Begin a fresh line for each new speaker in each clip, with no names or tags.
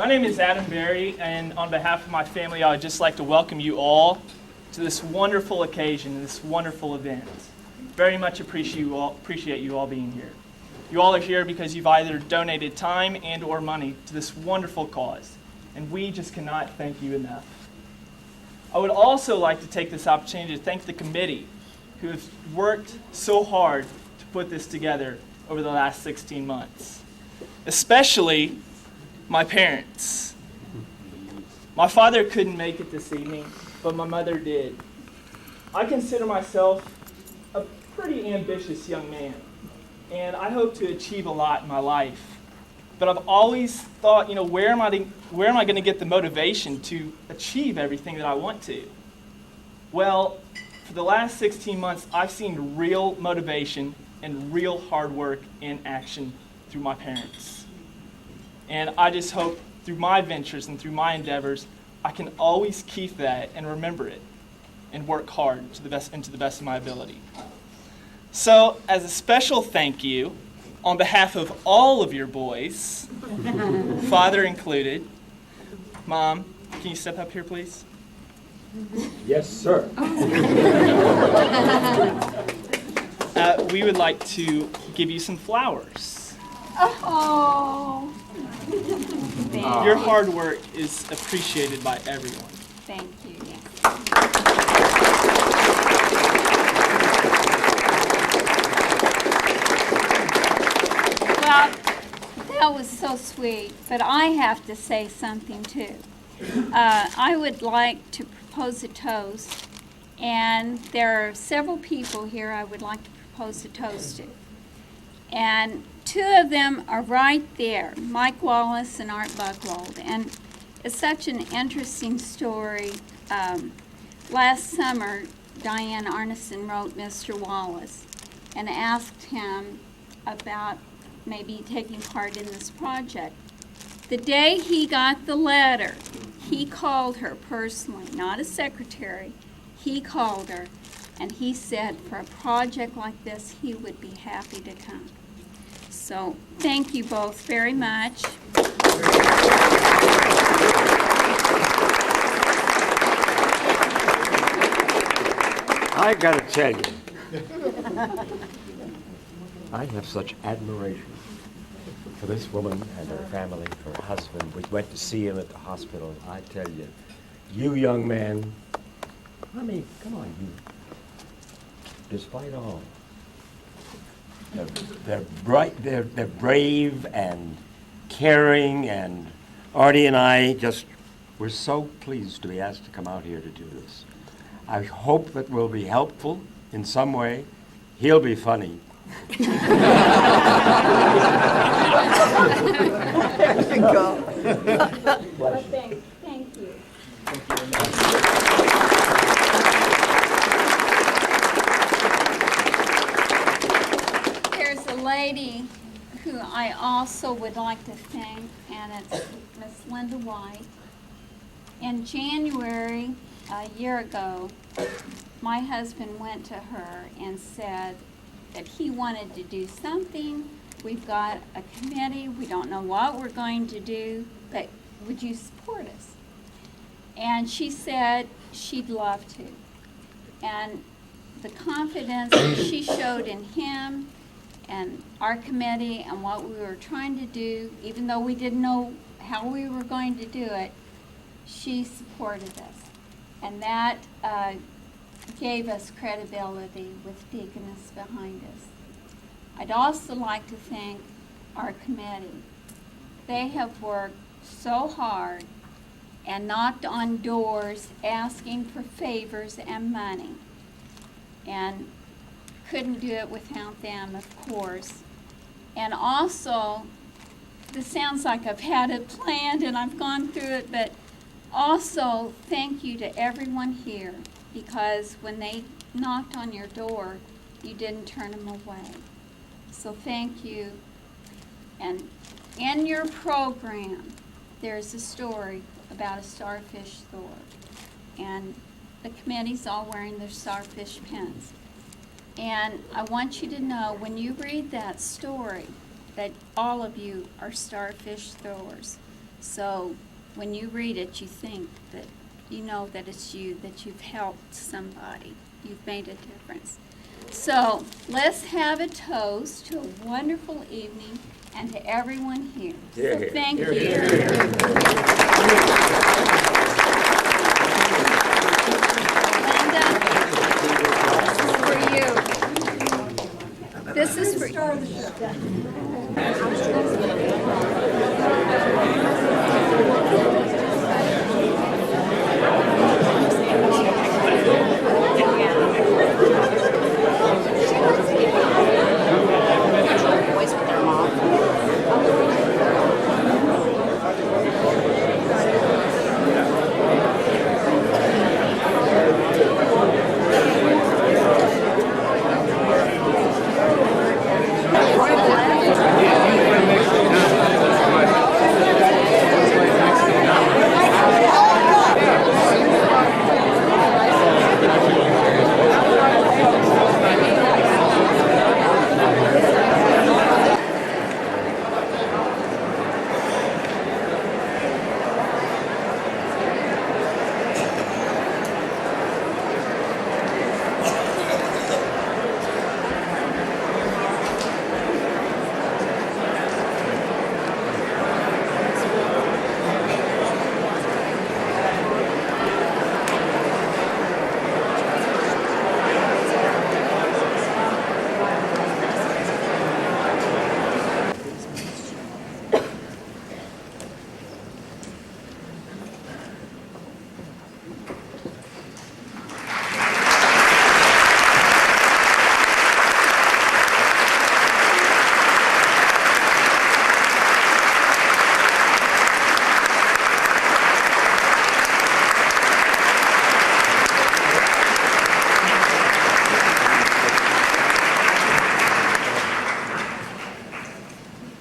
name is Adam Berry, and on behalf of my family, I would just like to welcome you all to this wonderful occasion, this wonderful event. Very much appreciate you all being here. You all are here because you've either donated time and or money to this wonderful cause, and we just cannot thank you enough. I would also like to take this opportunity to thank the committee who has worked so hard to put this together over the last 16 months, especially my parents. My father couldn't make it this evening, but my mother did. I consider myself a pretty ambitious young man, and I hope to achieve a lot in my life. But I've always thought, where am I going to get the motivation to achieve everything that I want to? Well, for the last 16 months, I've seen real motivation and real hard work in action through my parents. And I just hope through my ventures and through my endeavors, I can always keep that and remember it and work hard to the best of my ability. So, as a special thank you, on behalf of all of your boys, father included, Mom, can you step up here, please?
Yes, sir.
We would like to give you some flowers.
Oh.
Your hard work is appreciated by everyone.
Thank you. Well, that was so sweet, but I have to say something too. I would like to propose a toast, and there are several people here I would like to propose a toast to. And two of them are right there, Mike Wallace and Art Buchwald. And it's such an interesting story. Last summer, Diane Arneson wrote Mr. Wallace and asked him about maybe taking part in this project. The day he got the letter, he called her personally, not a secretary. He called her, and he said for a project like this, he would be happy to come. So thank you both very much.
I gotta tell you, I have such admiration for this woman and her family, her husband. We went to see him at the hospital. I tell you, you young man, come on, you. Despite all, they're bright, they're brave and caring, and Artie and I we're so pleased to be asked to come out here to do this. I hope that we'll be helpful in some way. He'll be funny.
Thank you. There's a lady who I also would like to thank, and it's Miss Linda White. In January, a year ago, my husband went to her and said that he wanted to do something. We've got a committee. We don't know what we're going to do, but would you support us? And she said she'd love to. And the confidence that she showed in him and our committee and what we were trying to do, even though we didn't know how we were going to do it, she supported us. And that gave us credibility with Deaconess behind us. I'd also like to thank our committee. They have worked so hard and knocked on doors asking for favors and money. And couldn't do it without them, of course. And also, this sounds like I've had it planned and I've gone through it, but also thank you to everyone here, because when they knocked on your door, you didn't turn them away. So thank you. And in your program, there's a story about a starfish store. And the committee's all wearing their starfish pins. And I want you to know, when you read that story, that all of you are starfish throwers. So when you read it, you think that you know that it's you, that you've helped somebody. You've made a difference. So let's have a toast to a wonderful evening and to everyone here. So thank you. Linda, this is for you. This is for you.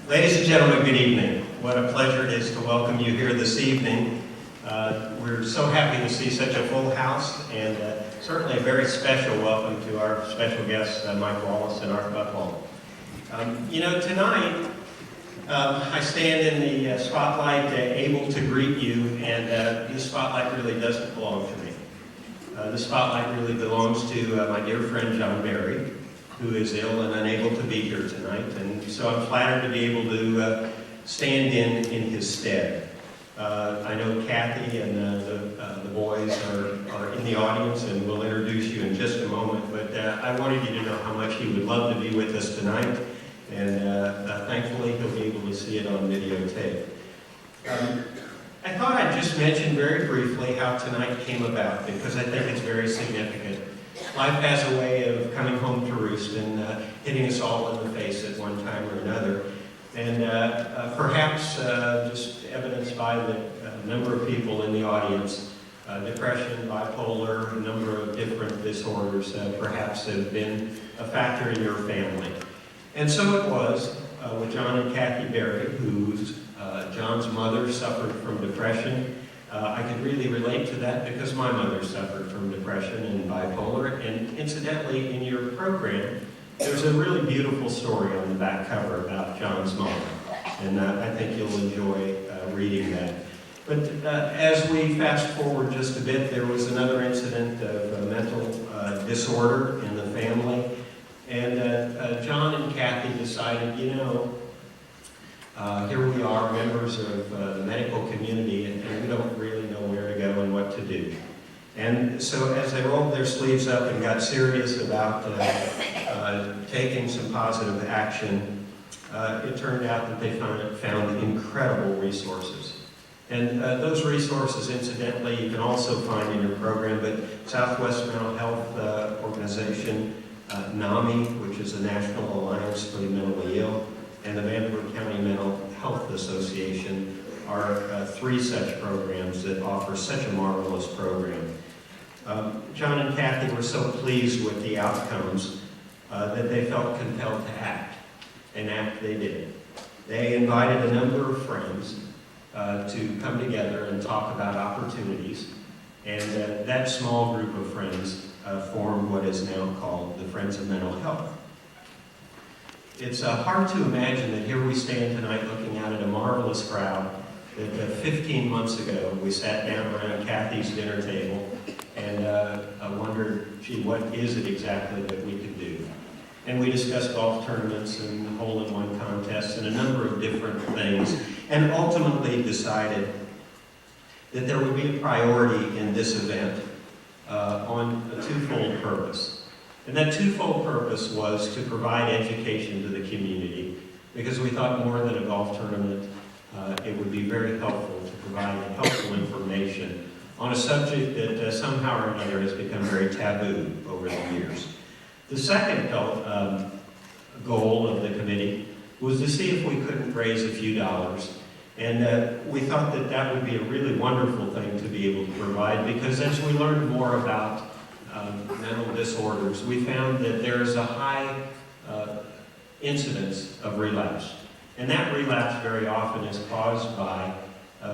Ladies and gentlemen, good evening. What a pleasure it is to welcome you here this evening. We're so happy to see such a full house, and certainly a very special welcome to our special guests, Mike Wallace and Art Buchwald. You know, tonight, I stand in the spotlight able to greet you, and this spotlight really doesn't belong to me. The spotlight really belongs to my dear friend John Berry, who is ill and unable to be here tonight, and so I'm flattered to be able to stand in his stead. I know Kathy and the boys are in the audience, and we'll introduce you in just a moment, but I wanted you to know how much he would love to be with us tonight, and thankfully he'll be able to see it on videotape. I thought I'd just mention very briefly how tonight came about, because I think it's very significant. Life has a way of coming home to roost and hitting us all in the face at one time or another. And perhaps just evidenced by the number of people in the audience, depression, bipolar, a number of different disorders perhaps have been a factor in your family. And so it was with John and Kathy Berry, whose John's mother suffered from depression. I could really relate to that because my mother suffered from depression and bipolar. And incidentally, in your program, there's a really beautiful story on the back cover about John's mom. And I think you'll enjoy reading that. But as we fast forward just a bit, there was another incident of mental disorder in the family. And John and Kathy decided, you know, here we are, members of the medical community, and we don't really know where to go and what to do. And so as they rolled their sleeves up and got serious about taking some positive action, it turned out that they found incredible resources. And those resources, incidentally, you can also find in your program, but Southwest Mental Health Organization, NAMI, which is the National Alliance for the Mentally Ill, and the Vanderbilt County Mental Health Association are three such programs that offer such a marvelous program. John and Kathy were so pleased with the outcomes that they felt compelled to act, and act they did. They invited a number of friends to come together and talk about opportunities, and that small group of friends formed what is now called the Friends of Mental Health. It's hard to imagine that here we stand tonight looking out at a marvelous crowd that 15 months ago we sat down around Kathy's dinner table and I wondered, gee, what is it exactly that we could do? And we discussed golf tournaments and hole-in-one contests and a number of different things, and ultimately decided that there would be a priority in this event on a twofold purpose. And that twofold purpose was to provide education to the community, because we thought more than a golf tournament, it would be very helpful to provide helpful information on a subject that somehow or another has become very taboo over the years. The second goal of the committee was to see if we couldn't raise a few dollars. And we thought that that would be a really wonderful thing to be able to provide, because as we learned more about mental disorders, we found that there's a high incidence of relapse. And that relapse very often is caused by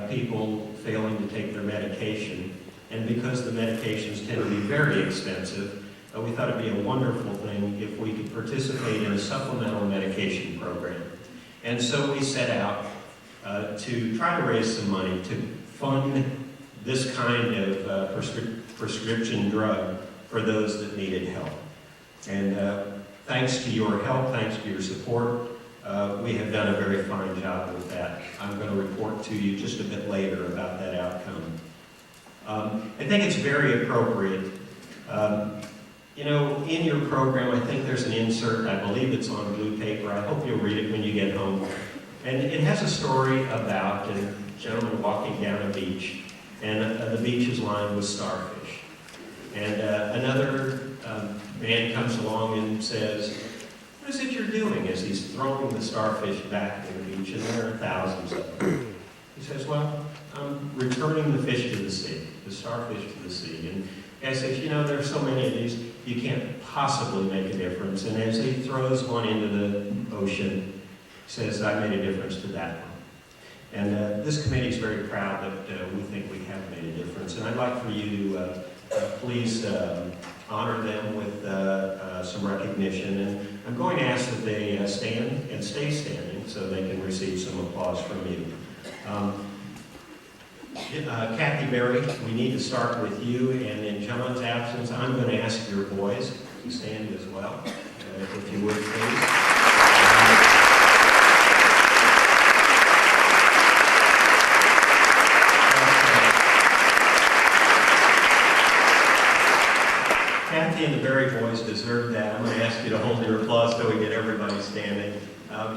people failing to take their medication. And because the medications tend to be very expensive, we thought it'd be a wonderful thing if we could participate in a supplemental medication program. And so we set out to try to raise some money to fund this kind of prescription drug for those that needed help. And thanks to your help, thanks to your support, we have done a very fine job with that. I'm going to report to you just a bit later about that outcome. I think it's very appropriate. You know, in your program, I think there's an insert. I believe it's on blue paper. I hope you'll read it when you get home. And it has a story about a gentleman walking down a beach, and the beach is lined with starfish. And another man comes along and says, "What is it you're doing?" as he's throwing the starfish back to the beach, and there are thousands of them. He says, "Well, I'm returning the fish to the sea, the starfish to the sea." And the guy says, "You know, there are so many of these, you can't possibly make a difference." And as he throws one into the ocean, he says, "I made a difference to that one." And this committee is very proud that we think we have made a difference. And I'd like for you to please honor them with some recognition. And I'm going to ask that they stand and stay standing so they can receive some applause from you. Kathy Berry, we need to start with you, and in John's absence, I'm going to ask your boys to stand as well, if you would, please. Kathy and the Berry boys deserve that. I'm going to ask you to hold your applause till we get everybody standing.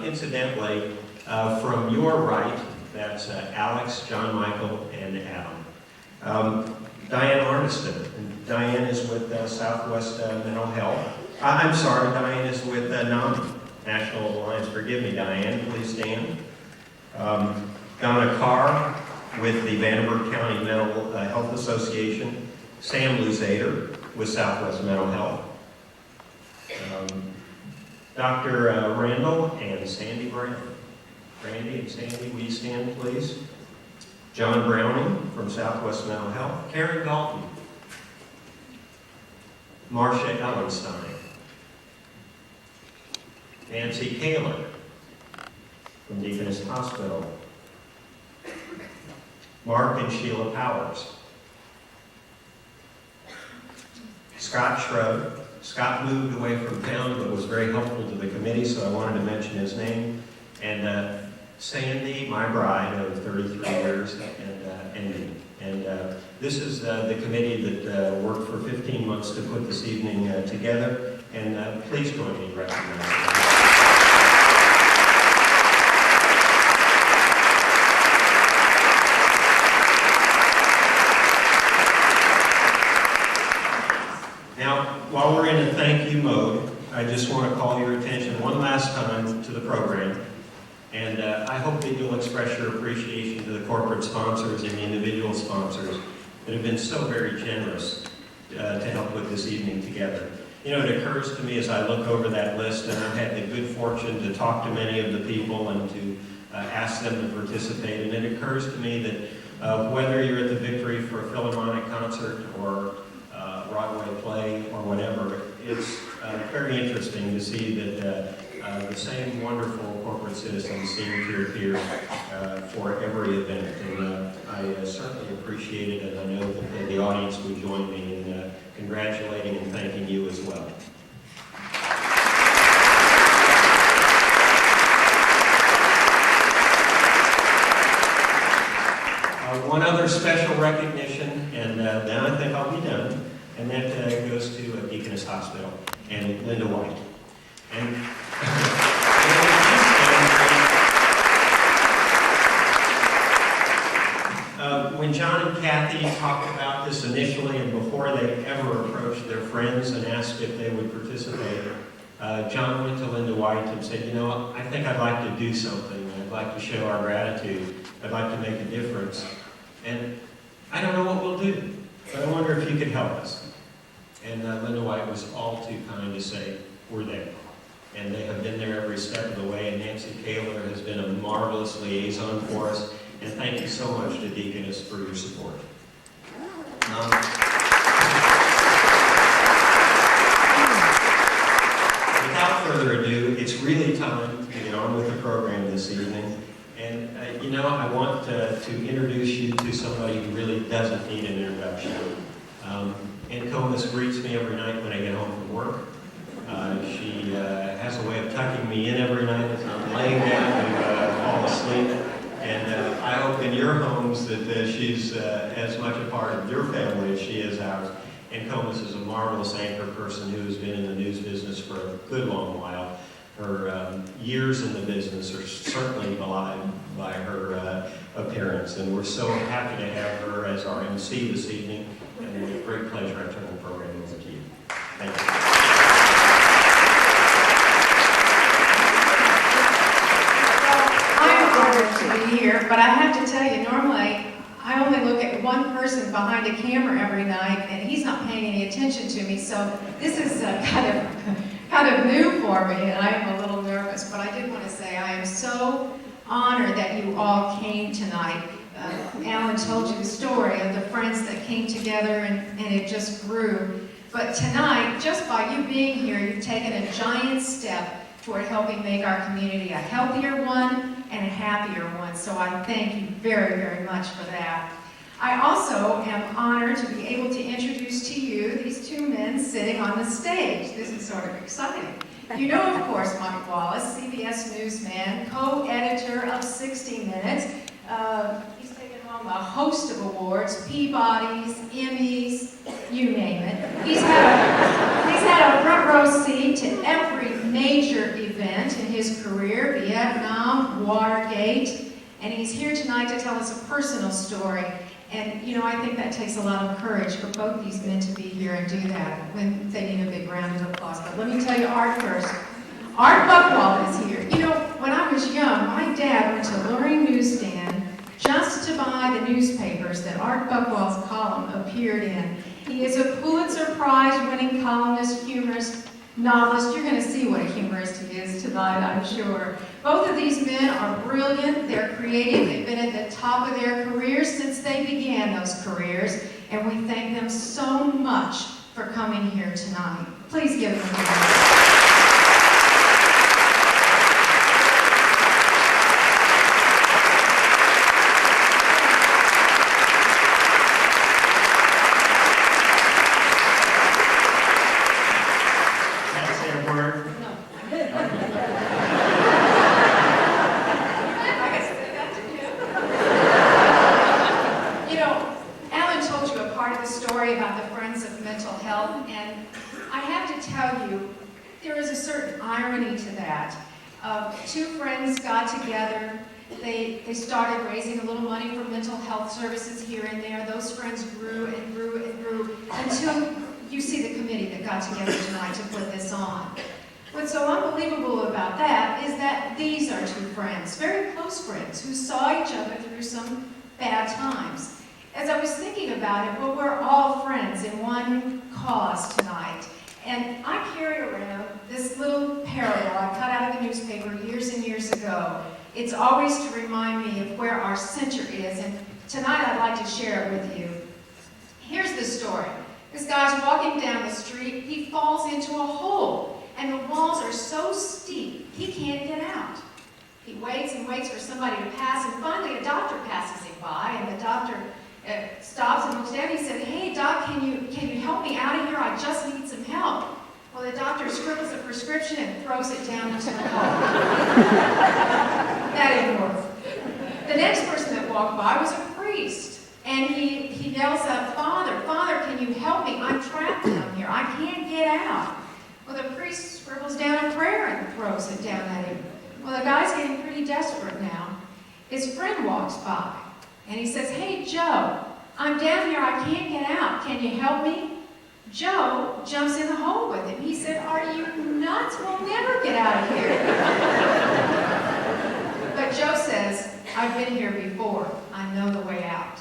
Incidentally, from your right, that's Alex, John Michael, and Adam. Diane Armiston. And Diane is with Southwest Mental Health. I'm sorry, Diane is with NAMI, National Alliance. Forgive me, Diane. Please stand. Donna Carr with the Vanderburgh County Mental Health Association. Sam Luzader with Southwest Mental Health. Dr. Randall and Sandy Brown. Randy and Sandy, will you stand, please? John Browning from Southwest Mental Health. Karen Galton. Marcia Ellenstein. Nancy Kaler from Deaconess Hospital. Mark and Sheila Powers. Scott Shrub. Scott moved away from town but was very helpful to the committee, so I wanted to mention his name. And Sandy, my bride of 33 years, and this is the committee that worked for 15 months to put this evening together. And please join me in recognizing them. Now, while we're in a thank you mode, I just want to call your attention one last time to the program. And I hope that you'll express your appreciation to the corporate sponsors and the individual sponsors that have been so very generous to help put this evening together. You know, it occurs to me as I look over that list, and I've had the good fortune to talk to many of the people and to ask them to participate, and it occurs to me that whether you're at the Victory for a Philharmonic concert or Broadway play or whatever, it's very interesting to see that the same wonderful corporate citizens seem to appear for every event. And I certainly appreciate it, and I know that the audience would join me in congratulating and thanking you as well. One other special recognition, and then I think I'll be done, and that goes to Deaconess Hospital and Linda White. And when John and Kathy talked about this initially and before they ever approached their friends and asked if they would participate, John went to Linda White and said, you know, I think I'd like to do something. I'd like to show our gratitude. I'd like to make a difference. And I don't know what we'll do, but I wonder if you could help us. And Linda White was all too kind to say, we're there. And they have been there every step of the way, and Nancy Kaler has been a marvelous liaison for us. And thank you so much to Deaconess for your support. Without further ado, it's really time to get on with the program this evening. And, you know, I want to introduce you to somebody who really doesn't need an introduction. Aunt Comas greets me every night when I get home from work. She has a way of tucking me in every night as I'm laying down and fall asleep. And I hope in your homes that she's as much a part of your family as she is ours. Aunt Comas is a marvelous anchor person who has been in the news business for a good long while. Her years in the business are certainly belied by her appearance, and we're so happy to have her as our MC this evening, and with great pleasure I turn the program over to you. Thank you.
I'm honored to be here, but I have to tell you, normally I only look at one person behind a camera every night, and he's not paying any attention to me, so this is kind of new for me, and I am a little nervous, but I did want to say I am so honored that you all came tonight. Alan told you the story of the friends that came together, and it just grew. But tonight, just by you being here, you've taken a giant step toward helping make our community a healthier one and a happier one, so I thank you very, very much for that. I also am honored to be able to introduce to you these two men sitting on the stage. This is sort of exciting. You know, of course, Mike Wallace, CBS newsman, co-editor of 60 Minutes. He's taken home a host of awards, Peabodys, Emmys, you name it. He's had a front row seat to every major event in his career, Vietnam, Watergate, and he's here tonight to tell us a personal story. And, you know, I think that takes a lot of courage for both these men to be here and do that when they need a big round of applause. But let me tell you Art first. Art Buchwald is here. You know, when I was young, my dad went to Luring Newsstand just to buy the newspapers that Art Buchwald's column appeared in. He is a Pulitzer Prize-winning columnist, humorist, novelist. You're going to see what a humorist he is tonight, I'm sure. Both of these men are brilliant, they're creative, they've been at the top of their careers since they began those careers, and we thank them so much for coming here tonight. Please give them a hand. They started raising a little money for mental health services here and there. Those friends grew and grew and grew until you see the committee that got together tonight to put this on. What's so unbelievable about that is that these are two friends, very close friends, who saw each other through some bad times. As I was thinking about it, well, we're all friends in one cause tonight. And I carry around this little parable I cut out of the newspaper years and years ago. It's always to remind me of where our center is, and tonight I'd like to share it with you. Here's the story. This guy's walking down the street, he falls into a hole, and the walls are so steep, he can't get out. He waits and waits for somebody to pass, and finally a doctor passes him by, and the doctor stops and looks down. He said, "Hey, Doc, can you help me out of here? I just need some help." Well, the doctor scribbles a prescription and throws it down into the hall. That didn't work. The next person that walked by was a priest, and he yells out, "Father, Father, can you help me? I'm trapped down here. I can't get out." Well, the priest scribbles down a prayer and throws it down at him. Well, the guy's getting pretty desperate now. His friend walks by, and he says, "Hey, Joe, I'm down here. I can't get out. Can you help me?" Joe jumps in the hole with him. He said, "Are you nuts? We'll never get out of here." But Joe says, "I've been here before. I know the way out."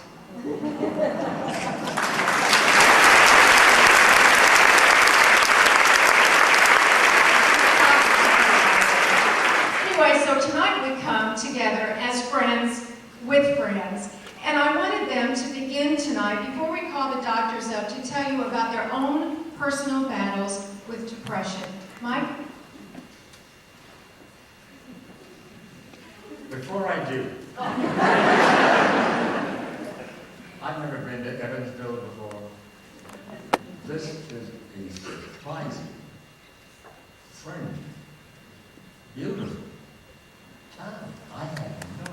Anyway, so tonight we come together as friends with friends. And I wanted them to begin tonight, before we call the doctors up, to tell you about their own personal battles with depression. Mike?
Before I do, I've never been to Evansville before. This is a surprising, friendly, beautiful town. I had no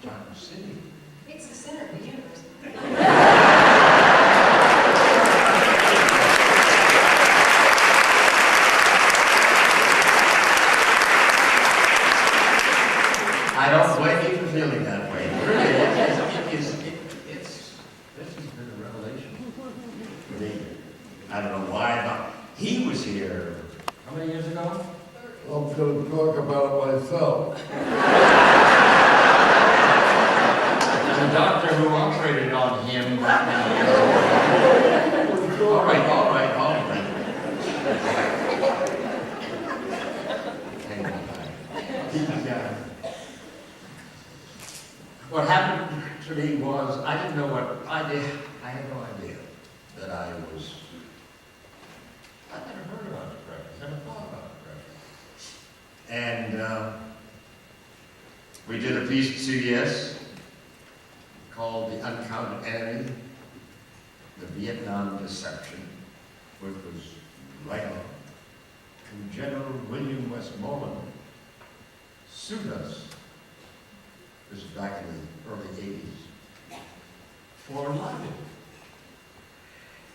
John City.
It's the center of the universe.
I don't blame you for feeling that way. Really, this has been a revelation for me. I don't know why, but he was here, how many years ago?
I'm going to talk about myself.
The doctor who operated on him that many years ago. All right. Hang on. What happened to me was, I didn't know what I did. I had no idea that I was, I'd never heard about depression, never thought about depression. And we did a piece at CBS called The Uncounted Enemy, The Vietnam Deception, which was right on. And General William Westmoreland sued us, this is back in the early 80s, for libel.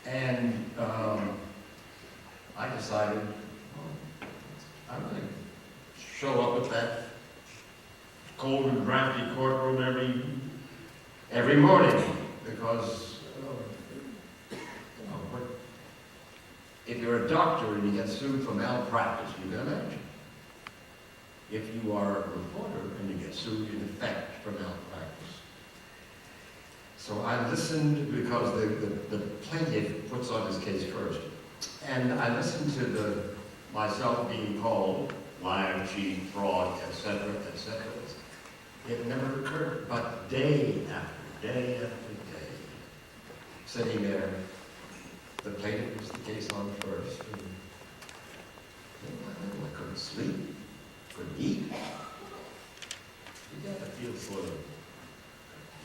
And I decided, I'm going to show up at that cold and drafty courtroom every morning, because if you're a doctor and you get sued for malpractice, you can imagine. If you are a reporter and you get sued in effect for malpractice. So I listened, because the plaintiff puts on his case first, and I listened to myself being called liar, cheat, fraud, etc., etc. It never occurred, but day after day after day, sitting there, the plaintiff was the case on first, and I couldn't sleep, couldn't eat. You gotta feel sort of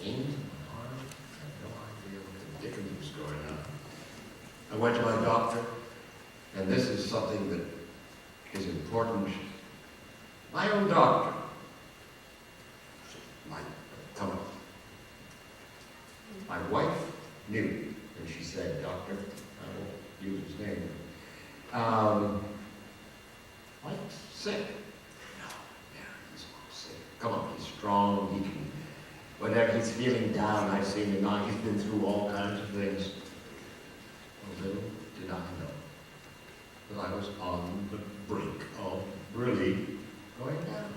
pain in my arm. I had no idea what the dickens was going on. I went to my doctor, and this is something that is important. My own doctor, my wife knew, and she said, "Doctor," I won't use his name, Mike's sick. No, yeah, he's sick. Come on, he's strong, he can, whenever he's feeling down, I've seen him now, he's been through all kinds of things. Well, little did I know that I was on the brink of really going down.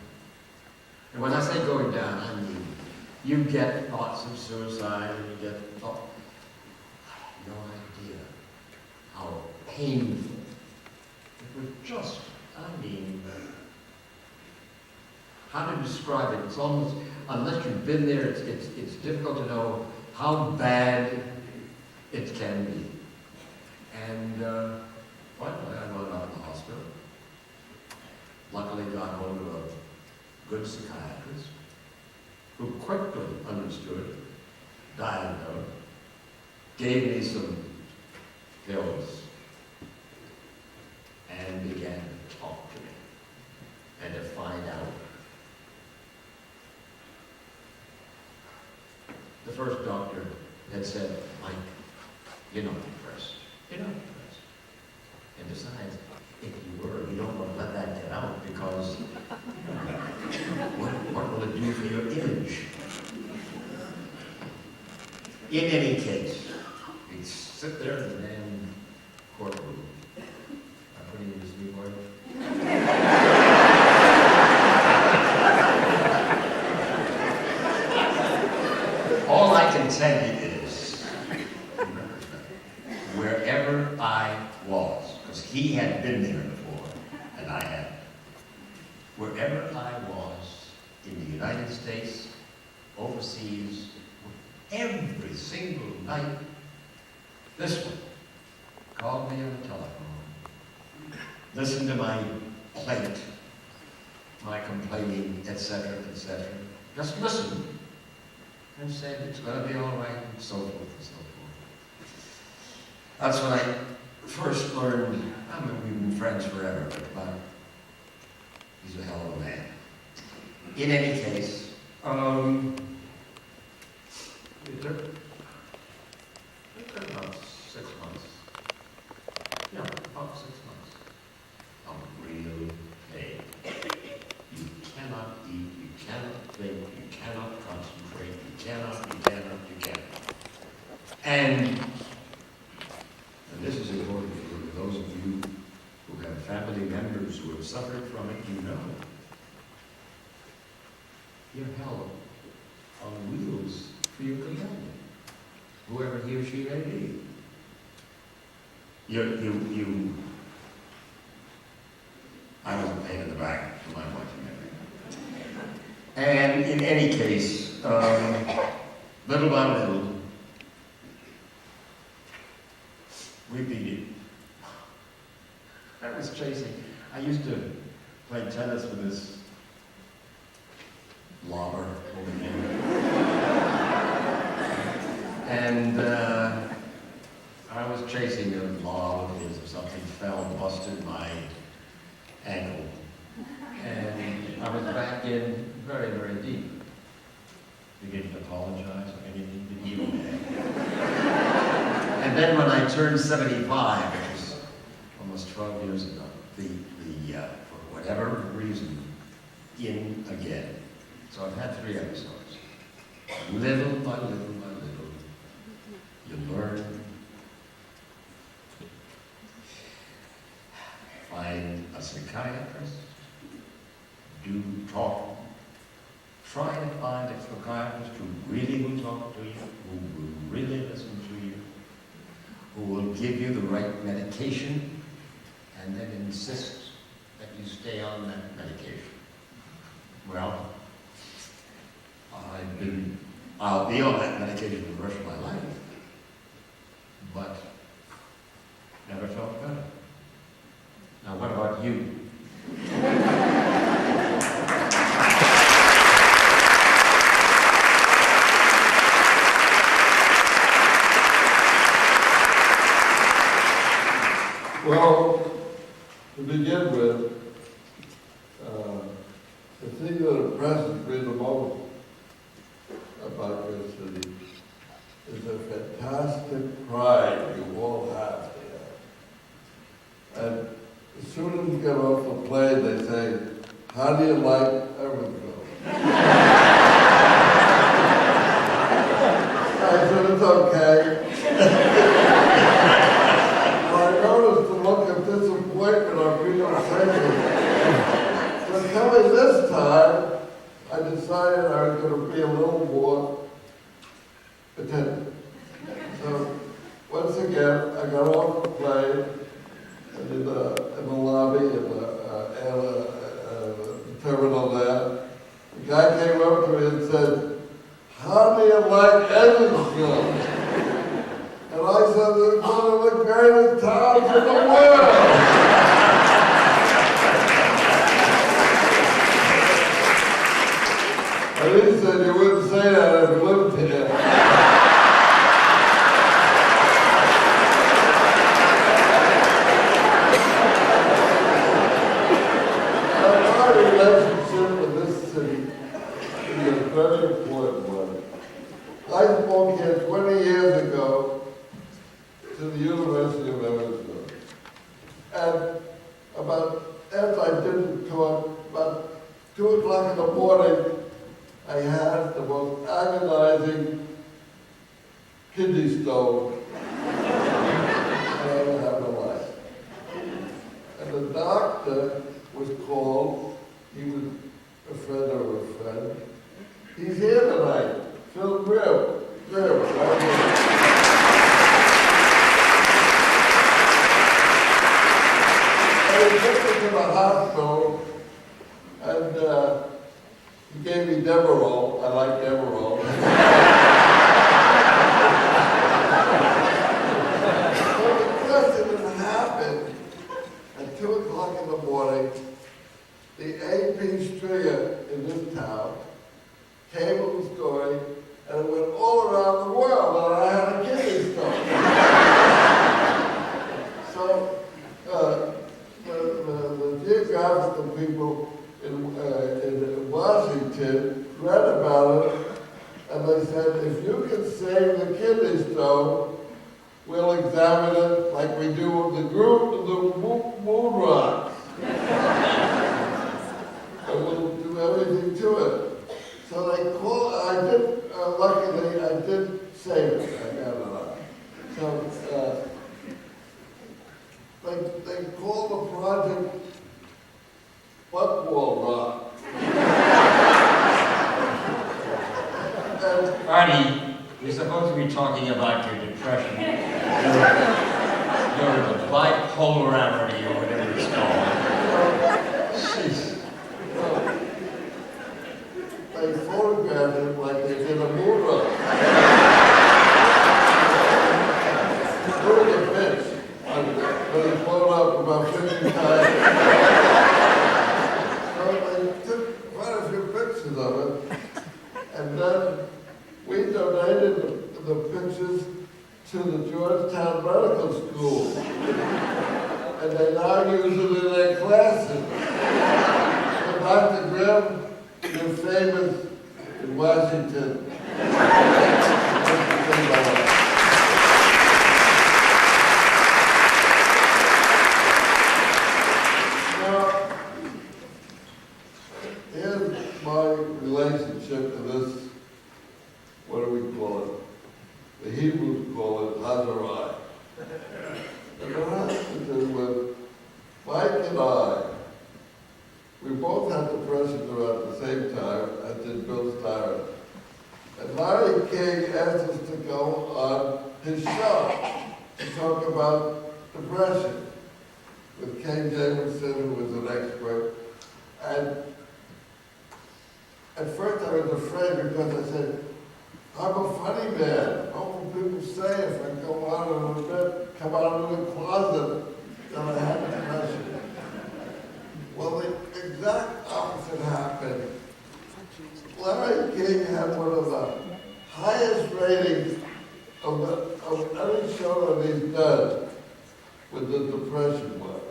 And when I say going down, I mean, you get thoughts of suicide, and you get thoughts. I had no idea how painful. It was just, I mean, how to describe it? It's almost, unless you've been there, it's difficult to know how bad it can be. And finally, I went out of the hospital,
good psychiatrist who quickly understood, diagnosed, gave me some pills, and began to talk to me and to find out. The first doctor had said, Mike, you're not depressed. You're not depressed. And besides, if you were, you don't want to let that get out because what will it do for your image? In any case, we sit there in the damn courtroom. I'm putting you to sleep, boy. All I can tell you is, wherever I was, because he had been there before, and I hadn't, wherever I was in the United States, overseas, every single night, this one called me on the telephone, listened to my plaint, my complaining, etc., etc. Just listen and said it's going to be all right, and so forth and so forth. That's when I first learned, I mean, we've been friends forever, but he's a hell of a man. In any case, it took about 6 months. Yeah, about 6 months. Of real pain. You cannot eat, you cannot think, you cannot concentrate, you cannot. And this is important for those of you who have family members who have suffered from it, you know. You're held on wheels for your companion, whoever he or she may be. I was a pain in the back to my wife and everything. And in any case, little by little, we beat it. I was chasing. I used to play tennis with this lobber over here. And I was chasing a lob of his or something, fell, busted my ankle. And I was back in very, very deep. He didn't apologize or anything, didn't even And then when I turned 75, which was almost 12 years ago, for whatever reason, in again. So I've had 3 episodes. Little by little by little, you learn. Find a psychiatrist. Do talk. Try to find a psychiatrist who really will talk to you, who will really listen to you, who will give you the right medication, and then insist that you stay on that medication. Well, I'll be on that medication for the rest of my life, but never felt better. Now, what about you?
Well, to begin with, the thing that impresses me the most about your city is the fantastic pride you all have here. And as soon as you get off the plane, they say, how do you like Evansville? I said, it's okay. I noticed the look of disappointment on people's faces. But coming this time, I decided I was going to be a little more attentive. So, once again, I got off the plane, and in the lobby, in the terminal there, the guy came up to me and said, how do you like Evansville? And I said, it's one of the greatest towns in the world. And after I did the talk, about 2 o'clock in the morning, I had the most agonizing kidney stone I ever had in my life. And the doctor was called. He was a friend of a friend. He's here tonight. Phil Grimm. And he took me to the hospital, and he gave me Demerol. I like Demerol. Well, the question that happened at 2 o'clock in the morning. The AP stringer in this town came with the story, and it went all around the world that I had a kidney stone. So the geographical people in Washington read about it, and they said, if you can save the kidney stone, we'll examine it like we do with the moon rocks. And we'll do everything to it. So they called, luckily I did save it, I got it out. So they called the project Buchwald Rock. And
Artie, you're supposed to be talking about your depression. Your bipolarity or whatever it's called. Jeez.
They photographed it like they did a moon rock. During the pitch, when it blown up about 50 times. So they took quite a few pictures of it, and then we donated the pictures to the Georgetown Medical School. And they now use it in their classes. So Dr. Grimm, you're famous in Washington. Now, here's my relationship to this, what do we call it? The Hebrews call it Hazarai. And it has to do with Mike and I. We both had depression around the same time, as did Bill Styron. And Larry King asked us to go on his show to talk about depression with Ken Jameson, who was an expert. And at first I was afraid because I said, I'm a funny man. What will people say if I go out and admit, come out of the closet that I had depression? Well, the exact opposite happened. Larry King had one of the highest ratings of any show that he's done with the depression one.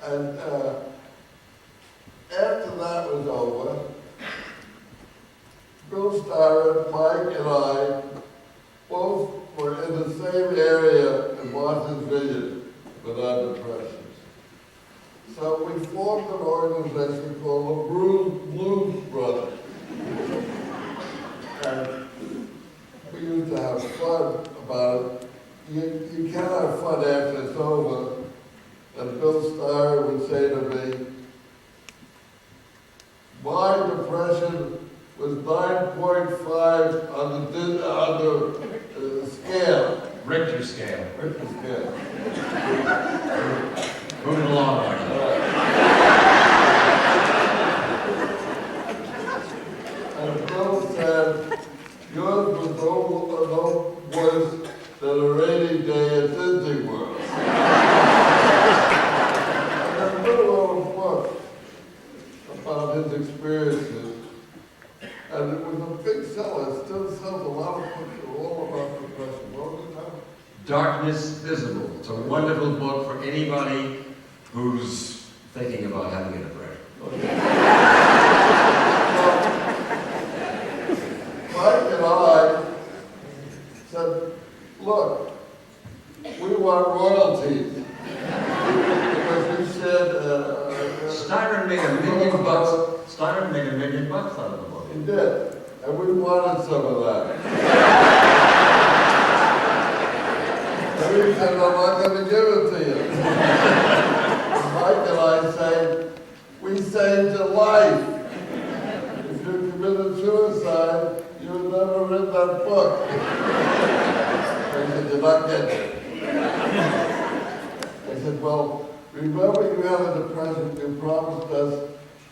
And after that was over, Bill Styron, Mike, and I both were in the same area in Martha's Vineyard with our depressions. So we formed an organization called the Blues Brothers. And we used to have fun about it. You can't have fun after it's over. And Bill Styron would say to me, my depression was 9.5 on the scale.
Richter scale.
Richter scale.
Moving along, Artie.
And Bill said, yours was no worse than a rainy day at Disney World. And I wrote a book about his experiences, and it was a big seller. It still sells a lot of books all about depression. What was it now?
Darkness Visible. It's a wonderful book for anybody who's thinking about having a depression.
Mike and I said, look, we want royalties.
made $1 million out of the book.
He did, and we wanted some of that. And we said, I'm not going to give it to you. Mike and I say, we saved your life. If you committed suicide, you would never read that book. I said, you're not getting it. I said, well, remember you had a depression, you promised us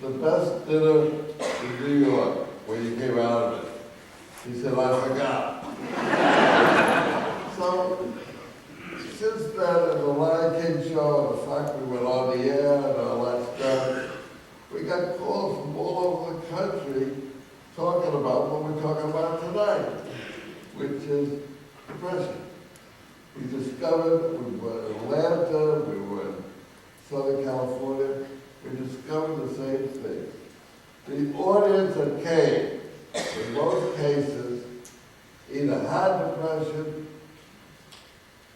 the best dinner in New York when you came out of it. He said, I forgot. So, since then, in the Lion King show, and the fact we went on the air and all that stuff, we got calls from all over the country talking about what we're talking about tonight, which is depression. We discovered, we were in Atlanta, we were in Southern California, we discovered the same thing. The audience that came, in most cases, either had depression,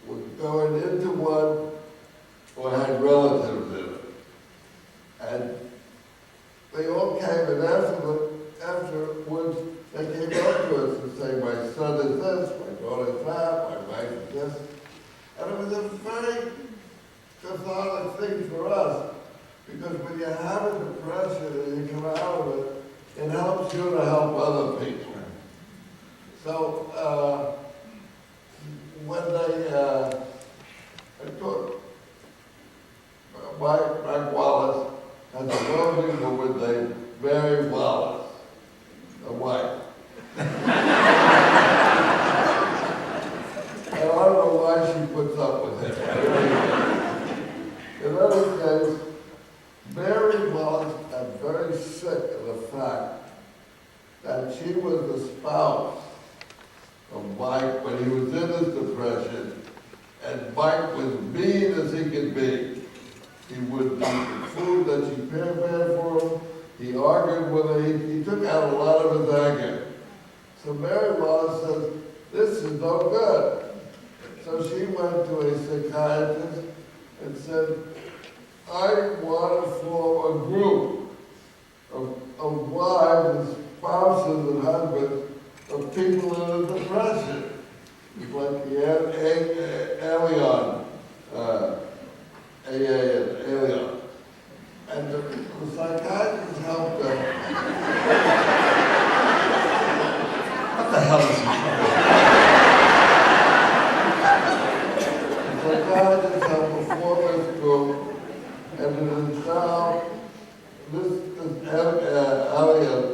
were going into one, or had relatives in it. And they all came, and afterwards, they came up to us and say, my son is this, my daughter is that, my wife is this. And it was a very cathartic thing for us, because when you have a depression and you come out of it, it helps you to help other people. So, when I thought, Mike Wallace has a lovely woman named Mary Wallace, a wife. And I don't know why she puts up with him. In any case, Mary Wallace got very sick of the fact that she was the spouse of Mike when he was in his depression, and Mike was mean as he could be. He would eat the food that she prepared for him. He argued with her. He took out a lot of his anger. So Mary Wallace says, this is no good. So she went to a psychiatrist and said, I want to form a group of wives and spouses and husbands of people in a depression. It's like the Allion, AA and Allion. And the psychiatrist helped them.
What the hell is he
The psychiatrist helped form this group, and it is now, this is Allion,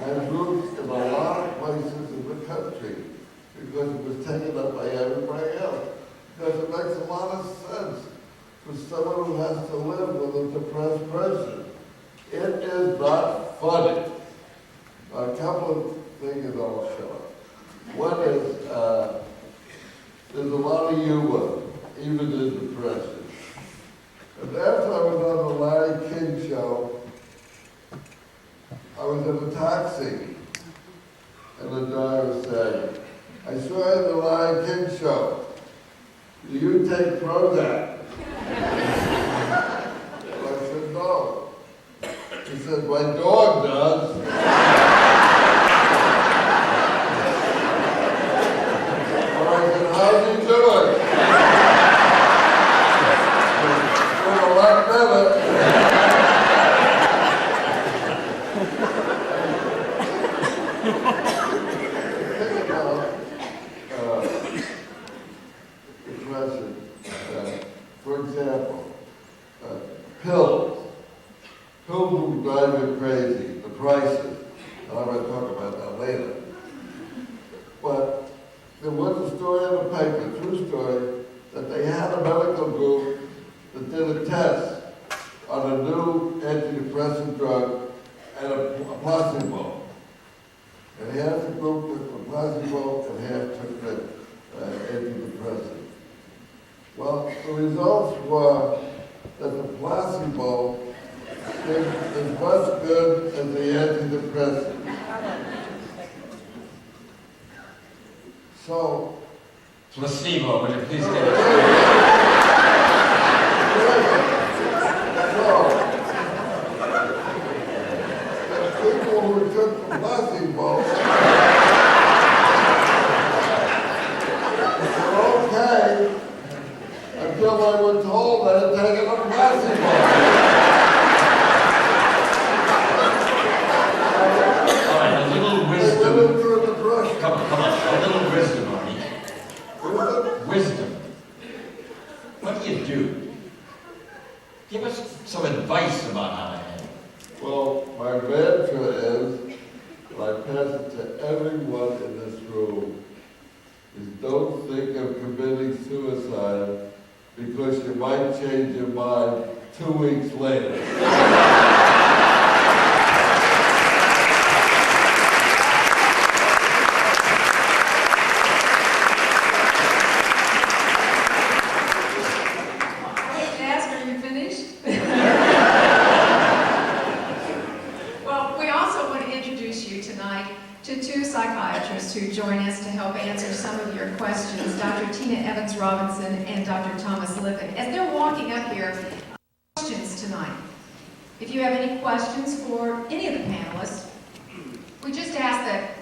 has roots in a lot of places in the country because it was taken up by everybody else. Because it makes a lot of sense for someone who has to live with a depressed person. It is not funny. A couple of things I'll show. One is there's a lot of humor, even in depression. And after I was on the Larry King show, I was in a taxi, and the driver said, I saw you at the Larry King show. Do you take Prozac? I said, no. He said, my dog does. I said, how's he doing? Doing a lot better. Think about depression. For example, pills. Pills will drive you crazy. The prices. And I'm going to talk about that later. But there was a story in the paper, true story, that they had a medical group that did a test on a new antidepressant drug and a placebo. And half the group took the placebo and half took the antidepressant. Well, the results were that the placebo is as much good as the antidepressant. So,
Placebo, will you please get it?
People who took the placebo were okay until they were told they had taken a placebo.
All right, a little
They
wisdom.
went into a depression.
Come on, a little wisdom, Arnie. Wisdom. What do you do? Give us some advice about how to handle it.
Well, my mantra is, and I pass it to everyone in this room, is don't think of committing suicide because you might change your mind 2 weeks later.
Ask, are you finished? Well, we also want to introduce you tonight to two psychiatrists who join us to help answer some of your questions, Dr. Tina Evans-Robinson and Dr. Thomas Lippin. As they're walking up here, questions tonight. If you have any questions for any of the panelists, we just ask that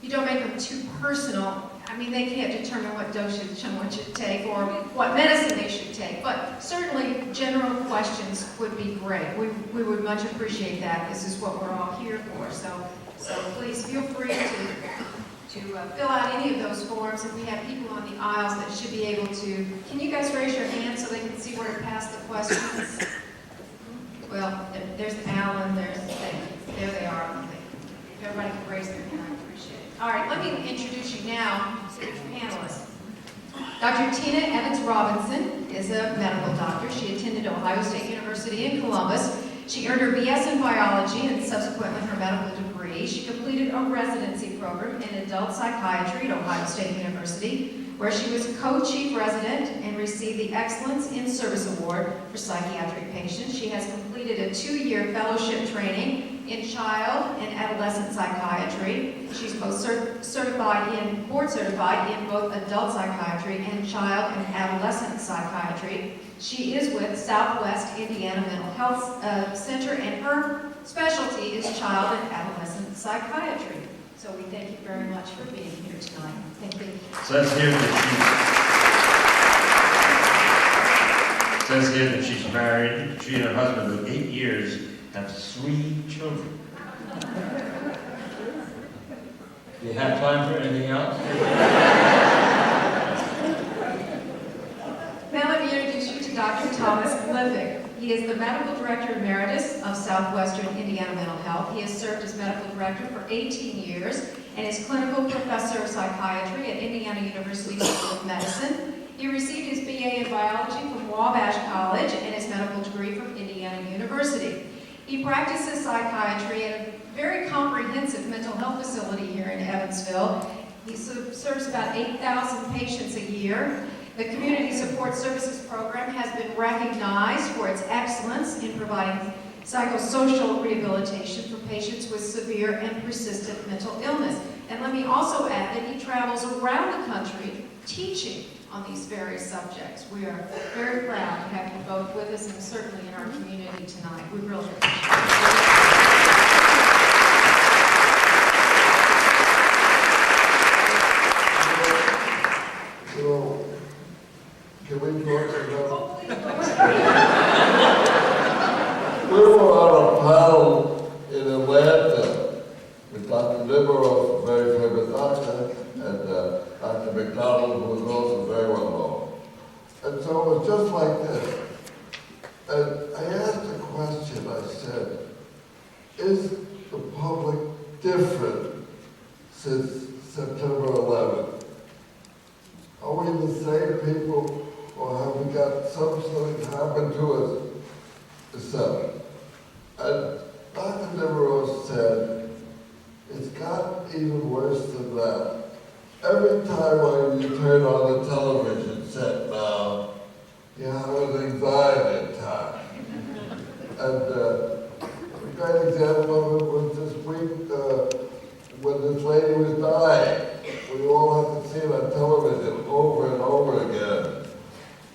you don't make them too personal. I mean, they can't determine what dosage someone should take or what medicine they should take, but certainly general questions would be great. We would much appreciate that. This is what we're all here for. So please feel free to fill out any of those forms. If we have people on the aisles that should be able to, can you guys raise your hand so they can see where to pass the questions? Well, there's Alan, there they are. If everybody can raise their hand, I appreciate it. All right, let me introduce you now to your panelists. Dr. Tina Evans-Robinson is a medical doctor. She attended Ohio State University in Columbus. She earned her BS in biology and subsequently her medical degree. She completed a residency program in adult psychiatry at Ohio State University, where she was co-chief resident and received the Excellence in Service Award for psychiatric patients. She has completed a 2-year fellowship training in child and adolescent psychiatry. She's both board certified in both adult psychiatry and child and adolescent psychiatry. She is with Southwest Indiana Mental Health Center, and her specialty is child and adolescent psychiatry. So we thank you very much for being here tonight. Thank you.
Says here that she's married. She and her husband of 8 years have 3 children. Do you have time for anything else?
Now let me introduce you to Dr. Thomas Lippin. He is the Medical Director Emeritus of Southwestern Indiana Mental Health. He has served as Medical Director for 18 years and is Clinical Professor of Psychiatry at Indiana University School of Medicine. He received his BA in Biology from Wabash College and his medical degree from Indiana University. He practices psychiatry at a very comprehensive mental health facility here in Evansville. He serves about 8,000 patients a year. The Community Support Services Program has been recognized for its excellence in providing psychosocial rehabilitation for patients with severe and persistent mental illness. And let me also add that he travels around the country teaching on these various subjects. We are very proud to have you both with us and certainly in our community tonight. We really appreciate it.
So, can we talk about? We were on a panel in Atlanta with Dr. Liberos, a very famous doctor, and Dr. McDonald, who was also very well known. And so it was just like this. And I asked a question, I said, is the public different since September 11th? Are we the same people, or have we got something happen to us? And Dr. Liberos said, it's gotten even worse than that. Every time when you turn on the television set now, you have an anxiety attack. And a great example of it was this week when this lady was dying. We all had to see seen on television over and over again.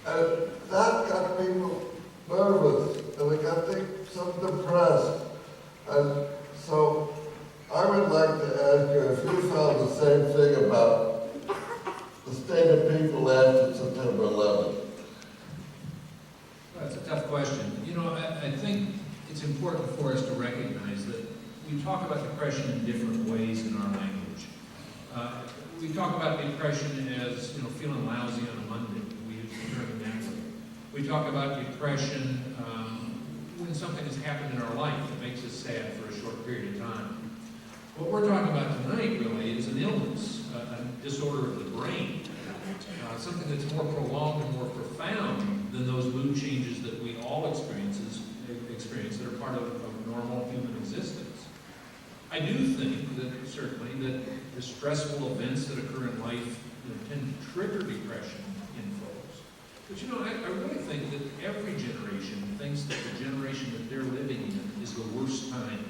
And that got people nervous, and it got some depressed. And so I would like to ask you if you felt the same thing about the state of people after September 11th.
That's a tough question. You know, I think it's important for us to recognize that we talk about depression in different ways in our language. We talk about depression as, you know, feeling lousy on a Monday. We use the term in that way. We talk about depression when something has happened in our life that makes us sad for a short period of time. What we're talking about tonight really is an illness, a disorder of the brain, something that's more prolonged and more profound than those mood changes that we all experience that are part of normal human existence. I do think that certainly that the stressful events that occur in life, you know, tend to trigger depression in folks. But you know, I really think that every generation thinks that the generation that they're living in is the worst time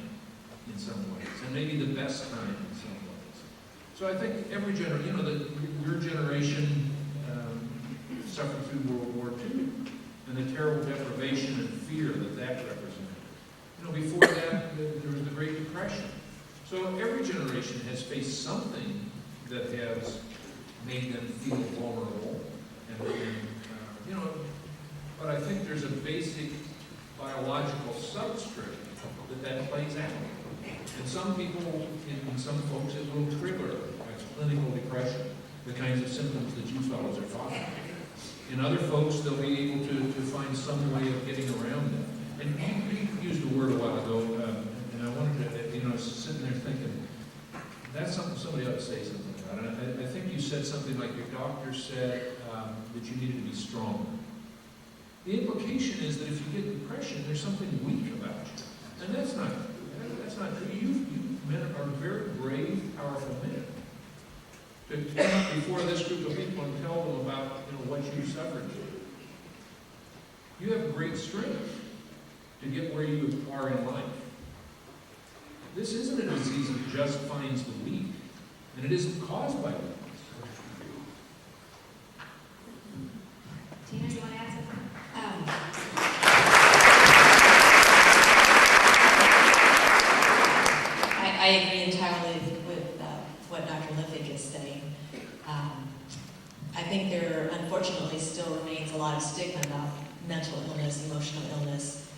in some ways, and maybe the best time in some ways. So I think every generation, you know, that your generation suffered through World War II and the terrible deprivation and fear that represented. You know, before that, there was the Great Depression. So every generation has faced something that has made them feel vulnerable, and you know, but I think there's a basic biological substrate that plays out. And some people, in some folks, it will trigger clinical depression, the kinds of symptoms that you fellows are talking about. In other folks, they'll be able to find some way of getting around it. And you used a word a while ago, and I wanted to, you know, I was sitting there thinking, that's something somebody ought to say something about. And I think you said something like your doctor said that you needed to be strong. The implication is that if you get depression, there's something weak about you. And that's not true. You men are very brave, powerful men. To come up before this group of people and tell them about, you know, what you suffered through. You have great strength to get where you are in life. This isn't a disease that just finds the weak, and it isn't caused by weakness.
Tina, you want to add something?
I agree entirely with what Dr. Liffick is saying. I think there, unfortunately, still remains a lot of stigma about mental illness, emotional illness.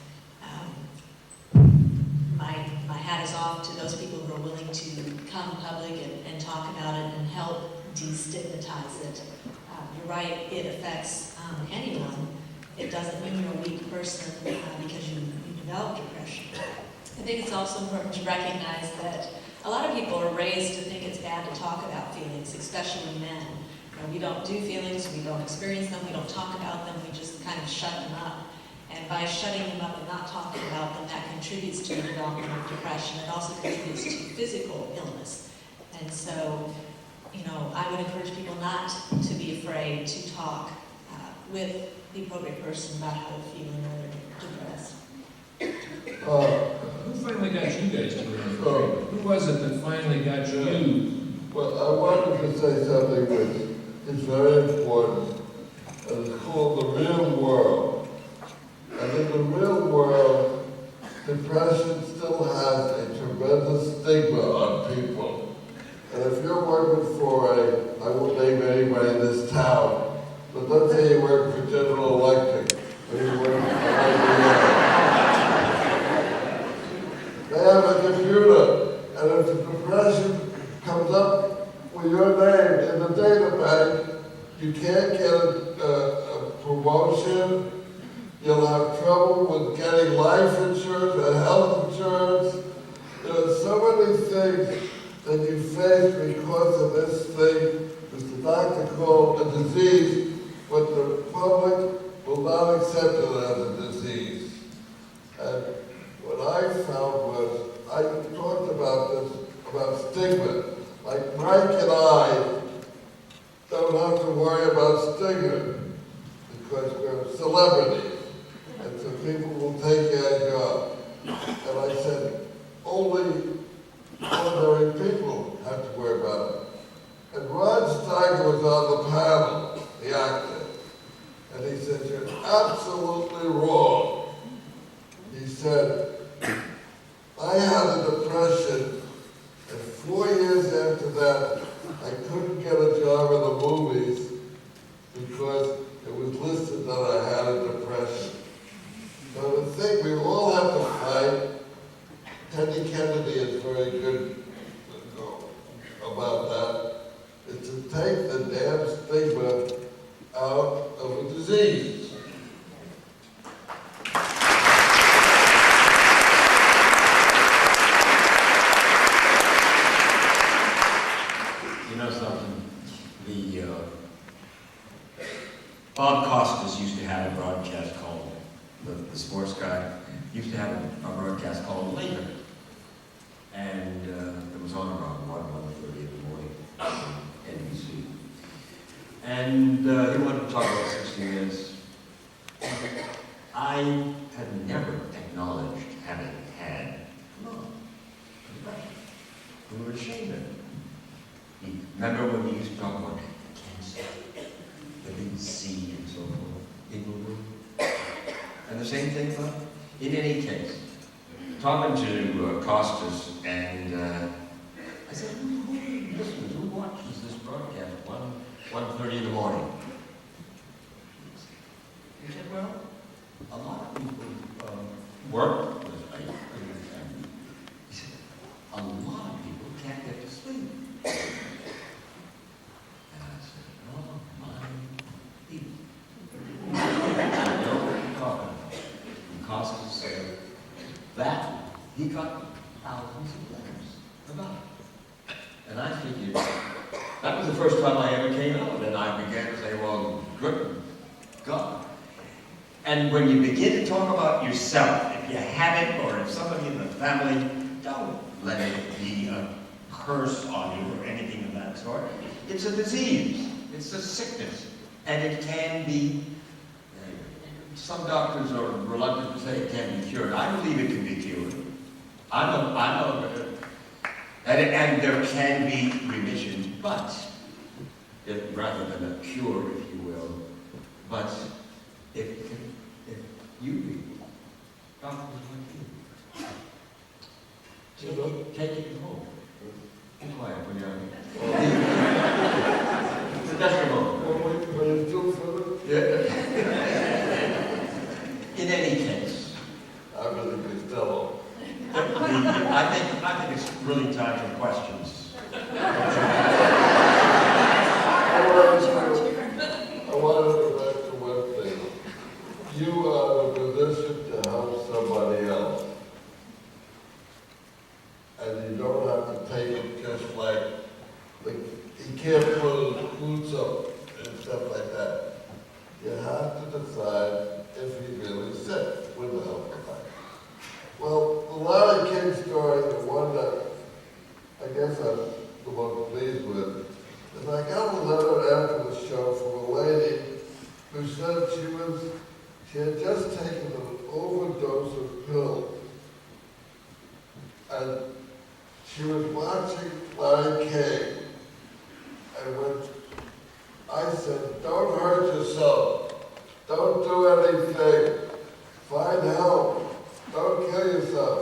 My hat is off to those people who are willing to come public and talk about it and help destigmatize it. You're right, it affects anyone. It doesn't mean you're a weak person because you develop depression. I think it's also important to recognize that a lot of people are raised to think it's bad to talk about feelings, especially men. You know, we don't do feelings, we don't experience them, we don't talk about them, we just kind of shut them up. And by shutting them up and not talking about them, that contributes to the development of depression. It also contributes to physical illness. And so, you know, I would encourage people not to be afraid to talk with the appropriate person about how they're feeling when they're depressed.
Who finally got you guys to it? Who was it that finally got you?
Well, I wanted to say something which is very important, and it's called the real world. And in the real world, depression still has a tremendous stigma on people. And if you're working for I won't name anybody in this town, but let's say you work for General Electric, or you work for IBM. They have a computer, and if the depression comes up with your name in the data bank, you can't get a promotion. You'll have trouble with getting life insurance and health insurance. There are so many things that you face because of this thing, which the doctor called a disease, but the public will not accept it as a disease. And what I found was, I talked about this, about stigma. Like Mike and I don't have to worry about stigma because we're celebrities. And so people will take our job. And I said, only ordinary people have to worry about it. And Rod Steiger was on the panel, the actor, and he said, "You're absolutely wrong." He said, "I had a depression, and 4 years after that, I couldn't get a job in the movies because it was listed that I had a depression." So the thing we all have to fight, Teddy Kennedy is very good about that, is to take the damn stigma out of a disease.
You know something? Bob Costas used to have a broadcast called, the sports guy, used to have a broadcast called Later. And it was on around 1:30 in the morning on NBC. And he wanted to talk about 60 Minutes. I had never acknowledged having had depression. We were ashamed of it. Remember when we used to talk about cancer, the big C and so forth, people were. And the same thing about, in any case, talking to Costas, and I said, who listens, who watches this broadcast 1:30 in the morning? He said, well, a lot of people work with me. He said, a lot of people can't get to sleep. And I said, oh, my people. I know what you're talking about. And Costas said, that, he got thousands of letters about it. And I figured, that was the first time I ever came out, and I began to say, well, good God. And when you begin to talk about yourself, if you have it, or if somebody in the family, don't let it be a curse on you or anything of that sort. It's a disease. It's a sickness. And it can be, some doctors are reluctant to say it can be cured. I believe it can be cured. And there can be remissions, but, rather than a cure, if you will, but if you be doctors like you, take it home. Be quiet when you're That's your moment.
Will you still feel it?
Yeah. In any case,
I really be still.
I think it's really time for questions.
I want to go back to one thing. You are in a position to help somebody else. And you don't have to take it just like you can't put his boots up and stuff like that. You have to decide if he's really sick with the help of that. Well, the Larry King story, the one that I guess I'm the most pleased with, is I got a letter after the show from a lady who said she had just taken an overdose of pills. And she was watching Larry King. And when I said, don't hurt yourself, don't do anything, find help, don't kill yourself.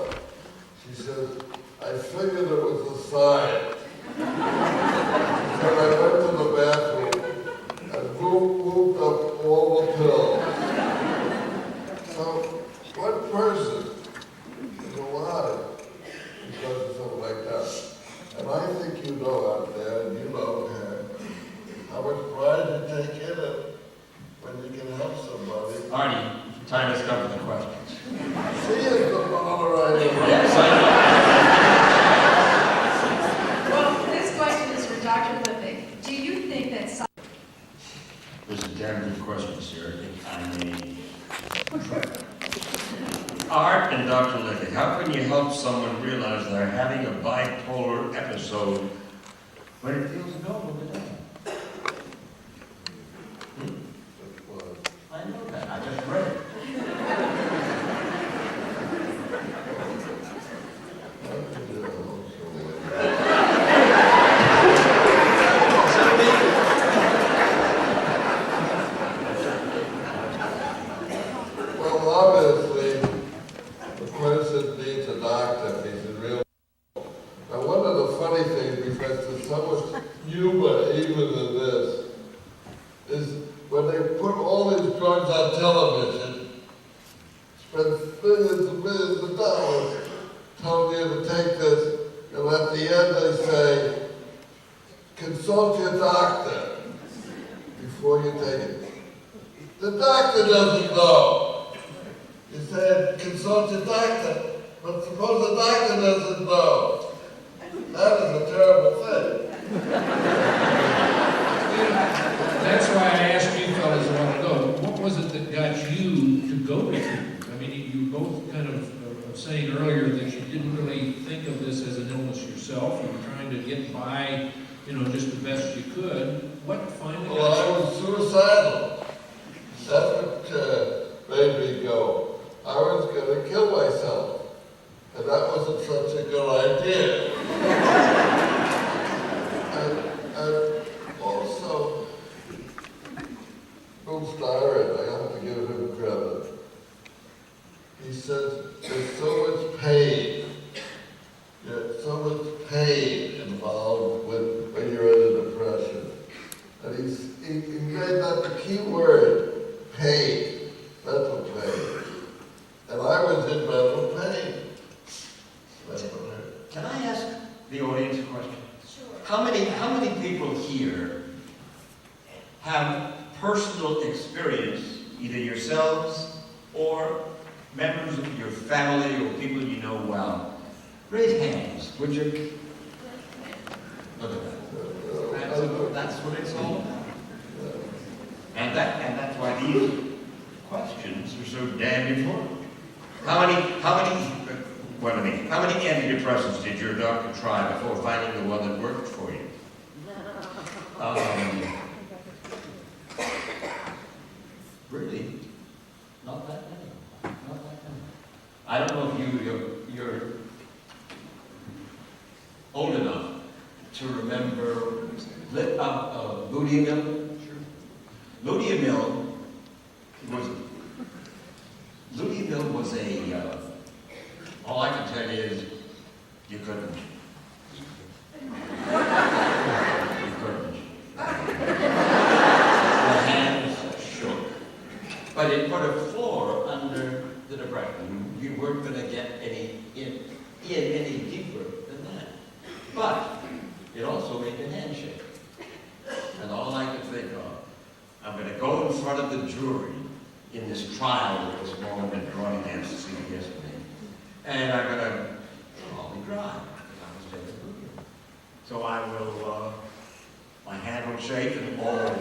She said, I figured it was a sign. She said, I went to the bathroom and moved up all the pills. So, one person is alive because of something like that. And I think you know out there, and you know how much pride you take in it when you can help somebody.
Arnie, time has come for the questions.
She is the moderator.
Yes, I
Well, this question is for Dr. Lippick. Do you think that
know. There's a damn good question, sir. If I may. Art and Dr. Lippick, how can you help someone realize they're having a bipolar episode when it feels normal to them? I know that. I just read it.
most humor even in this is when they put all these drugs on television, spend millions of dollars telling you to take this, and at the end they say, consult your doctor before you take it. The doctor doesn't know. You said consult your doctor, but suppose the doctor doesn't know. That is a terrible thing.
That's why I asked you fellas a while ago, what was it that got you to go to treatment? I mean, you both kind of saying earlier that you didn't really think of this as an illness yourself. You were trying to get by, just the best you could. What finally got you?
Well, I was suicidal. That's what made me go. I was going to kill myself. And that wasn't such a good idea. and also, Bill Styron, I have to give him credit. He says, there's so much pain. There's so much pain involved when you're in a depression. And he made that the key word, pain, mental pain. And I was in mental pain.
Can I ask the audience a question? Sure. How many people here have personal experience, either yourselves or members of your family or people you know well? Raise hands, would you? Look at that. That's what it's all about. And that's why these questions are so damn important. How many antidepressants did your doctor try before finding the one that worked for you? Really? Not that many. Not that many. I don't know if you're old enough to remember lutein. Lutein was a. All I can tell you is you couldn't. You couldn't. The hands shook. But it put a floor under the depression. You weren't going to get any deeper than that. But it also made your hand shake. And all I could think of, I'm going to go in front of the jury in this trial that was going to be drawn against me. And I'm going to probably cry because I was taking Lutein. So I will, my hand will shake and all the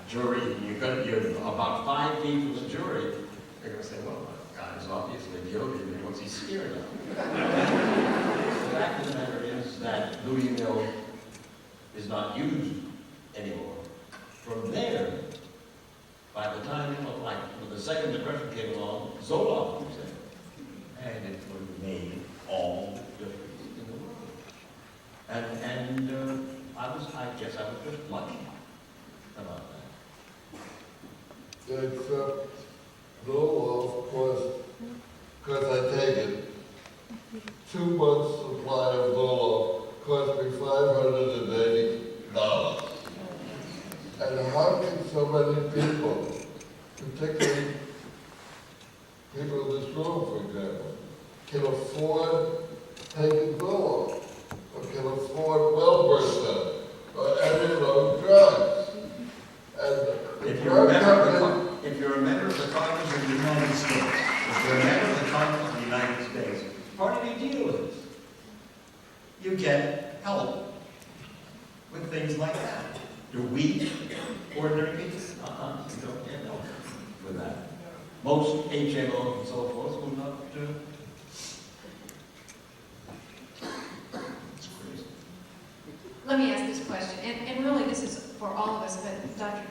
jury, you're about 5 feet from the jury, they're going to say, well, the guy is obviously guilty, but what's he scared of? The fact of the matter is that lutein is not used anymore. From there, by the time, when the second depression came along, Zoloft was in. And it would have made all the difference in the world. And I guess I was just lucky about that.
Except Zoloft because I take it, 2 months supply of Zoloft cost me $580. And how can so many people, particularly people in this room, for example, can afford taking Zoloft, or can afford Wellbutrin, or any of those drugs? And
if you're a member of the Congress of the United States, part of your deal is you get help with things like that. Do we, ordinary people? You don't get help with that. Most HMOs and so forth will not do. It's crazy.
Let me ask this question, and really this is for all of us, but Dr.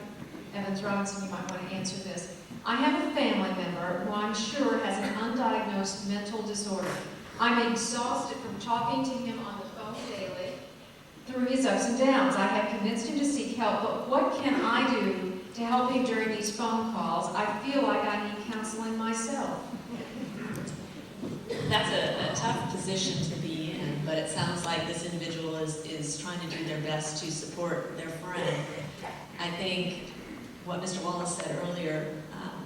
Evans Robinson, you might want to answer this. I have a family member who I'm sure has an undiagnosed mental disorder. I'm exhausted from talking to him on the phone daily through his ups and downs. I have convinced him to seek help, but what can I do to help him during these phone calls? I feel like I need counseling myself.
That's a tough position to be in. but it sounds like this individual is trying to do their best to support their friend. I think what Mr. Wallace said earlier,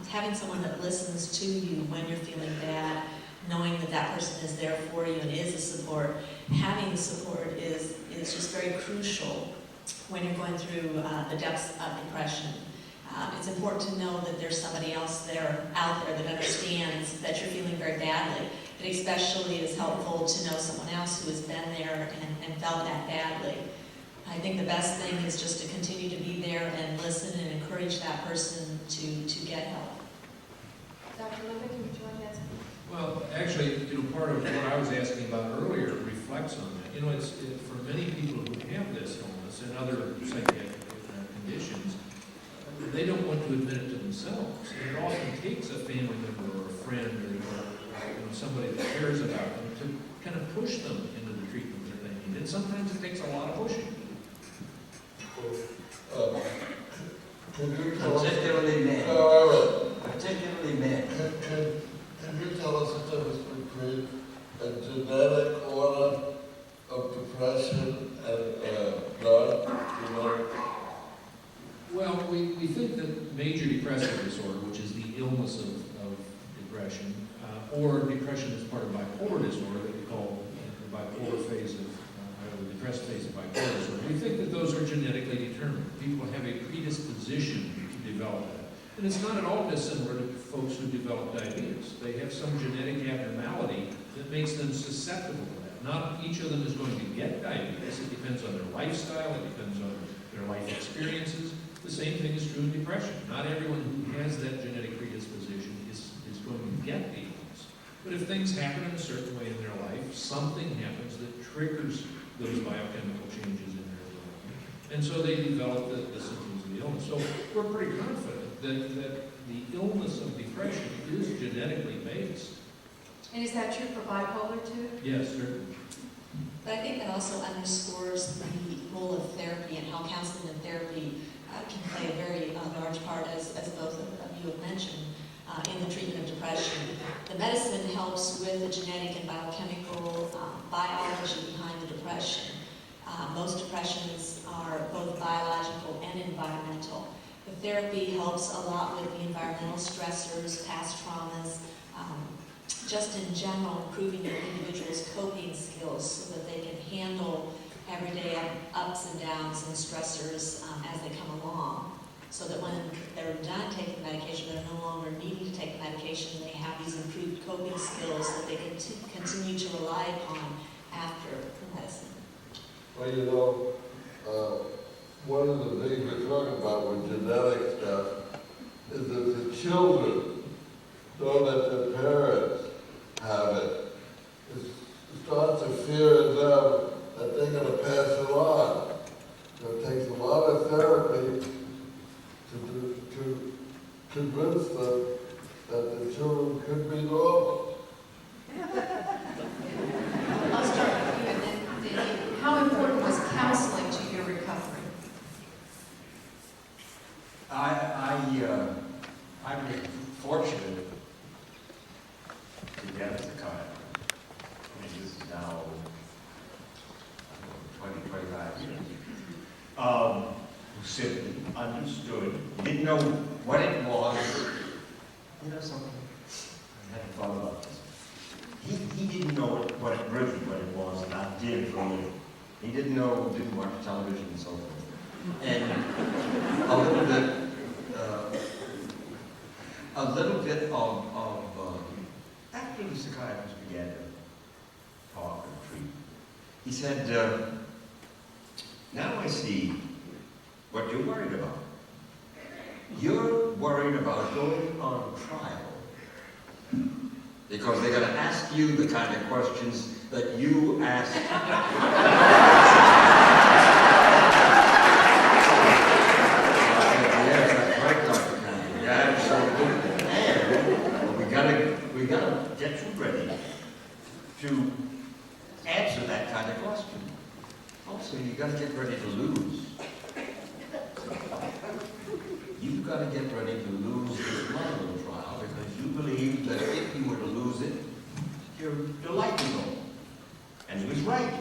having someone that listens to you when you're feeling bad, knowing that that person is there for you and is a support, having support is just very crucial when you're going through the depths of depression. It's important to know that there's somebody else there, out there, that understands that you're feeling very badly. It especially is helpful to know someone else who has been there and felt that badly. I think the best thing is just to continue to be there and listen and encourage that person to get help.
Dr. Lemon, would you like to ask?
Well, actually, part of what I was asking about earlier reflects on that. It's for many people who have this illness and other psychiatric conditions, they don't want to admit it to themselves. And it often takes a family member or a friend or somebody that cares about them to kind of push them into the treatment that they need. And sometimes it takes a lot of pushing.
Can you tell us?
Particularly men. Particularly men.
Can you tell us the difference between a genetic order of depression and non?
Well, we think that major depressive disorder, which is the illness of depression, or depression as part of bipolar disorder that we call the bipolar phase of, the depressed phase of bipolar disorder, we think that those are genetically determined. People have a predisposition to develop that. And it's not at all dissimilar to folks who develop diabetes. They have some genetic abnormality that makes them susceptible to that. Not each of them is going to get diabetes. It depends on their lifestyle. It depends on their life experiences. The same thing is true in depression. Not everyone who has that genetic predisposition is going to get the illness. But if things happen in a certain way in their life, something happens that triggers those biochemical changes in their development. And so they develop the symptoms of the illness. So we're pretty confident that the illness of depression is genetically based.
And is that true for bipolar too?
Yes, certainly.
But I think that also underscores the role of therapy and how counseling and therapy can play a very large part, as both of you have mentioned, in the treatment of depression. The medicine helps with the genetic and biochemical biology behind the depression. Most depressions are both biological and environmental. The therapy helps a lot with the environmental stressors, past traumas, just in general improving the individual's coping skills so that they can handle everyday ups and downs and stressors as they come along. So that when they're done taking medication, they're no longer needing to take the medication, they have these improved coping skills that they can continue to rely upon after the medicine.
Well, one of the things we're talking about with genetic stuff is that the children know that their parents have it. It starts to fear in them that they're going to pass it on. So it takes a lot of therapy to convince them that the children could be normal.
I'll start with you and then Dave. How important was counseling to your recovery?
I'm fortunate to get a psychiatrist. This is now 25 years. Who simply understood, didn't know what it was. Something, I hadn't thought about this. He didn't know what it was, and I did for him. He didn't watch television and so forth. And a little bit of after the psychiatrist began to talk and treat, he said, now I see what you're worried about. You're worried about going on trial because they're going to ask you the kind of questions that you asked. Yes, that's right, Dr. Campbell. Yeah, absolutely. And we gotta get you ready to answer that kind of question. Also, you gotta get ready to lose. You've got to get ready to lose this London trial because you believe that if you were to lose it, your life would go. And he was right.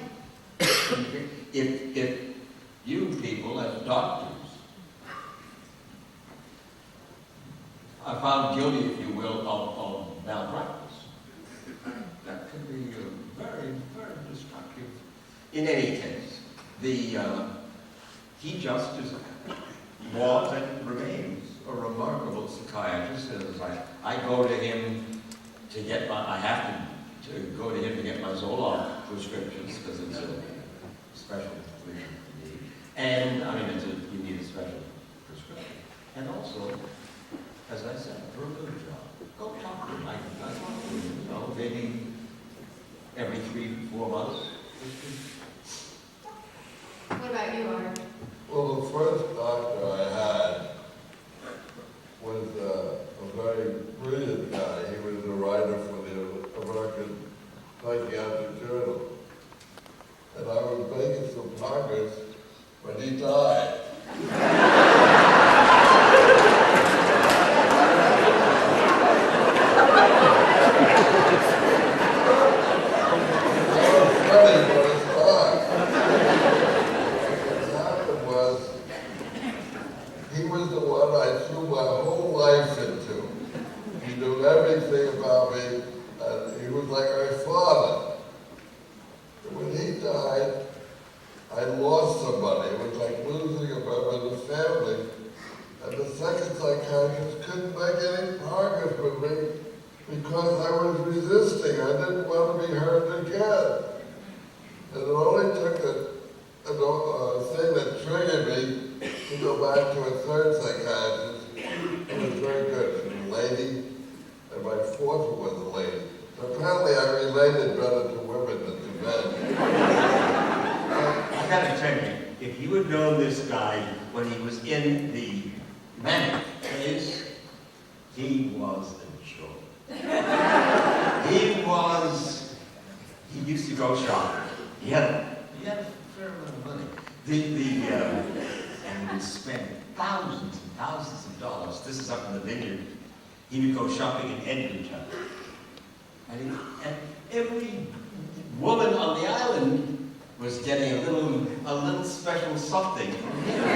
people as doctors are found guilty, if you will, of malpractice. That could be very, very destructive. In any case, he just was and remains a remarkable psychiatrist. As I go to him to get I have to go to him to get my Zoloft prescriptions because it's a special prescription for me. And I mean, you need a special prescription. And also, as I said, for a good job, go talk to him. I talk to him, you know, maybe every 3-4 months.
What about you, Art?
Well, the first doctor I had was a very brilliant guy. He was a writer for the American Psychiatric Journal. And I was making some progress when he died. Everything about me, and he was like my father. When he died, I lost somebody. It was like losing a member of the family. And the second psychiatrist couldn't make any progress with me because I was resisting. I didn't want to be hurt again. And it only took a thing that triggered me to go back to a third psychiatrist. It was very good. She was a lady. And my fourth was a lady. So apparently I related better to women than to men.
I gotta tell you, if you had known this guy when he was in the manic phase, he was a joke. He used to go shopping. He had a fair amount of money. And would spend thousands and thousands of dollars. This is up in the vineyard. He would go shopping in Edmonton. And every woman on the island was getting a little special something from him. I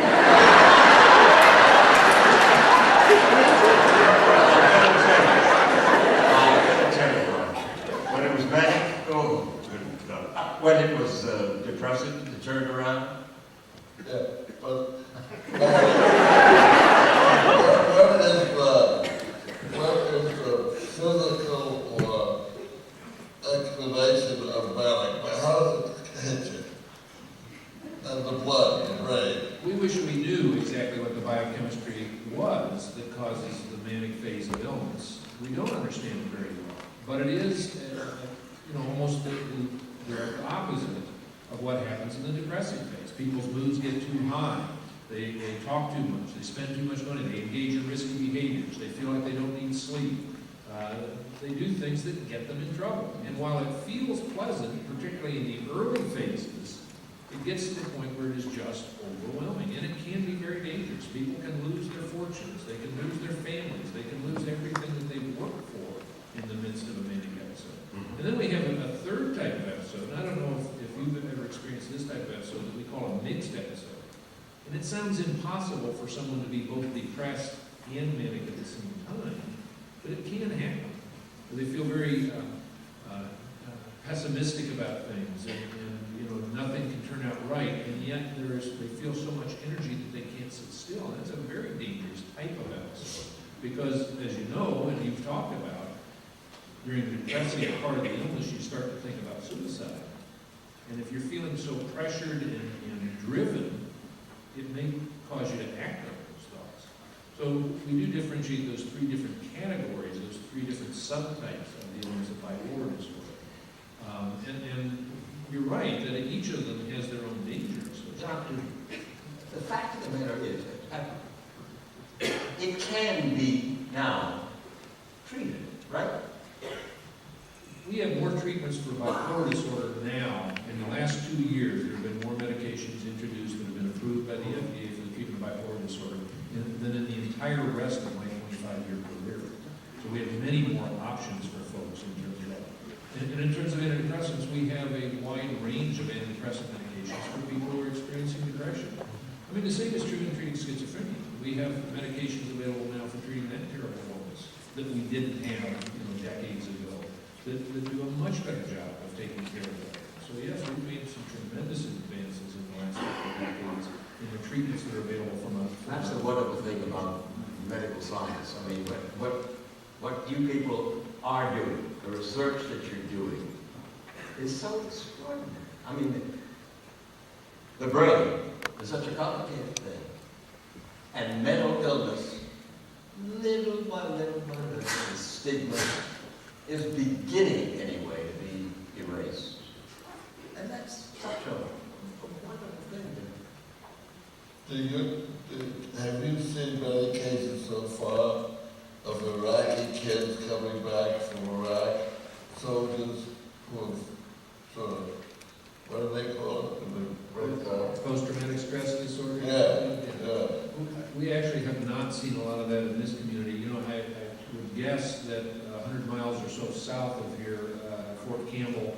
gotta tell you, when it was manic, oh, good God. When it was depressing, to turn around.
Yeah, but what is the physical explanation of manic? How does it hit you? And the blood, the brain.
We wish we knew exactly what the biochemistry was that causes the manic phase of illness. We don't understand it very well. But it is, almost the opposite of what happens in the depressive phase. People's moods get too high. They talk too much. They spend too much money. They engage in risky behaviors. They feel like they don't need sleep. They do things that get them in trouble. And while it feels pleasant, particularly in the early phases, it gets to the point where it is just overwhelming. And it can be very dangerous. People can lose their fortunes. They can lose their families. They can lose everything that they've worked for in the midst of a manic episode. And then we have a third type of episode. And I don't know if you've ever experienced this type of episode that we call a mixed episode. And it sounds impossible for someone to be both depressed and manic at the same time, but it can happen. They feel very pessimistic about things, and nothing can turn out right, and yet they feel so much energy that they can't sit still. And that's a very dangerous type of episode, because as you know, and you've talked about, during the depressive part of the illness, you start to think about suicide. And if you're feeling so pressured and driven, it may cause you to act on those thoughts. So we do differentiate those three different categories, those three different subtypes of the illness of bipolar disorder. And you're right that each of them has their own dangers.
Doctor, the fact of the matter is that it can be now treated, right?
We have more treatments for bipolar disorder now. In the last 2 years, there have been more medications introduced that have been approved by the FDA for the treatment of bipolar disorder than in the entire rest of my 25-year career. So we have many more options for folks in terms of that. And in terms of antidepressants, we have a wide range of antidepressant medications for people who are experiencing depression. I mean, the same is true in treating schizophrenia. We have medications available now for treating that terrible illness that we didn't have, decades ago, that do a much better job of taking care of that. So yes, we've made some tremendous advances in the last couple of decades in the treatments that are available from us.
That's the wonderful thing about medical science. I mean, what you people are doing, the research that you're doing, is so extraordinary. I mean, the brain is such a complicated thing. And mental illness, little by little by little, the stigma is beginning anyway to be erased. And that's such a wonderful thing.
Have you seen many cases so far of Iraqi kids coming back from Iraq, soldiers who have sort of, what do they call it?
Post-traumatic stress disorder?
Yeah.
We actually have not seen a lot of that in this community. I would guess that 100 miles or so south of here, Fort Campbell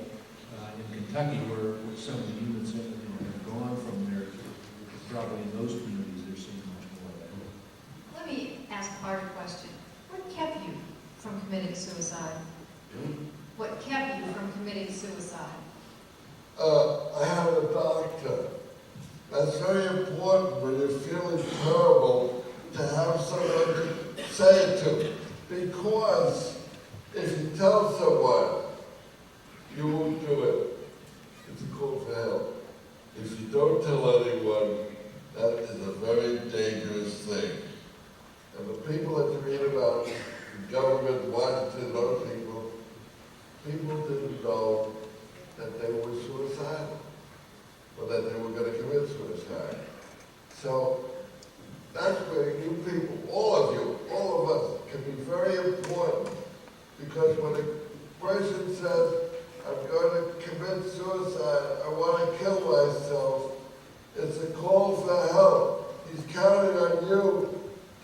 in Kentucky, where some of the units have gone from there, probably in those communities they're seeing much more of that.
Let me ask a harder question. What kept you from committing suicide? What kept you from committing suicide?
I have a doctor. That's very important when you're feeling terrible to have someone to say it to. Because if you tell someone, you won't do it. It's a call for help. If you don't tell anyone, that is a very dangerous thing. And the people that you read about, the government, Washington, those people didn't know that they were suicidal, or that they were going to commit suicide. So that's where you people, all of you, all of us, can be very important, because when a person says, I'm going to commit suicide, I want to kill myself, it's a call for help. He's counting on you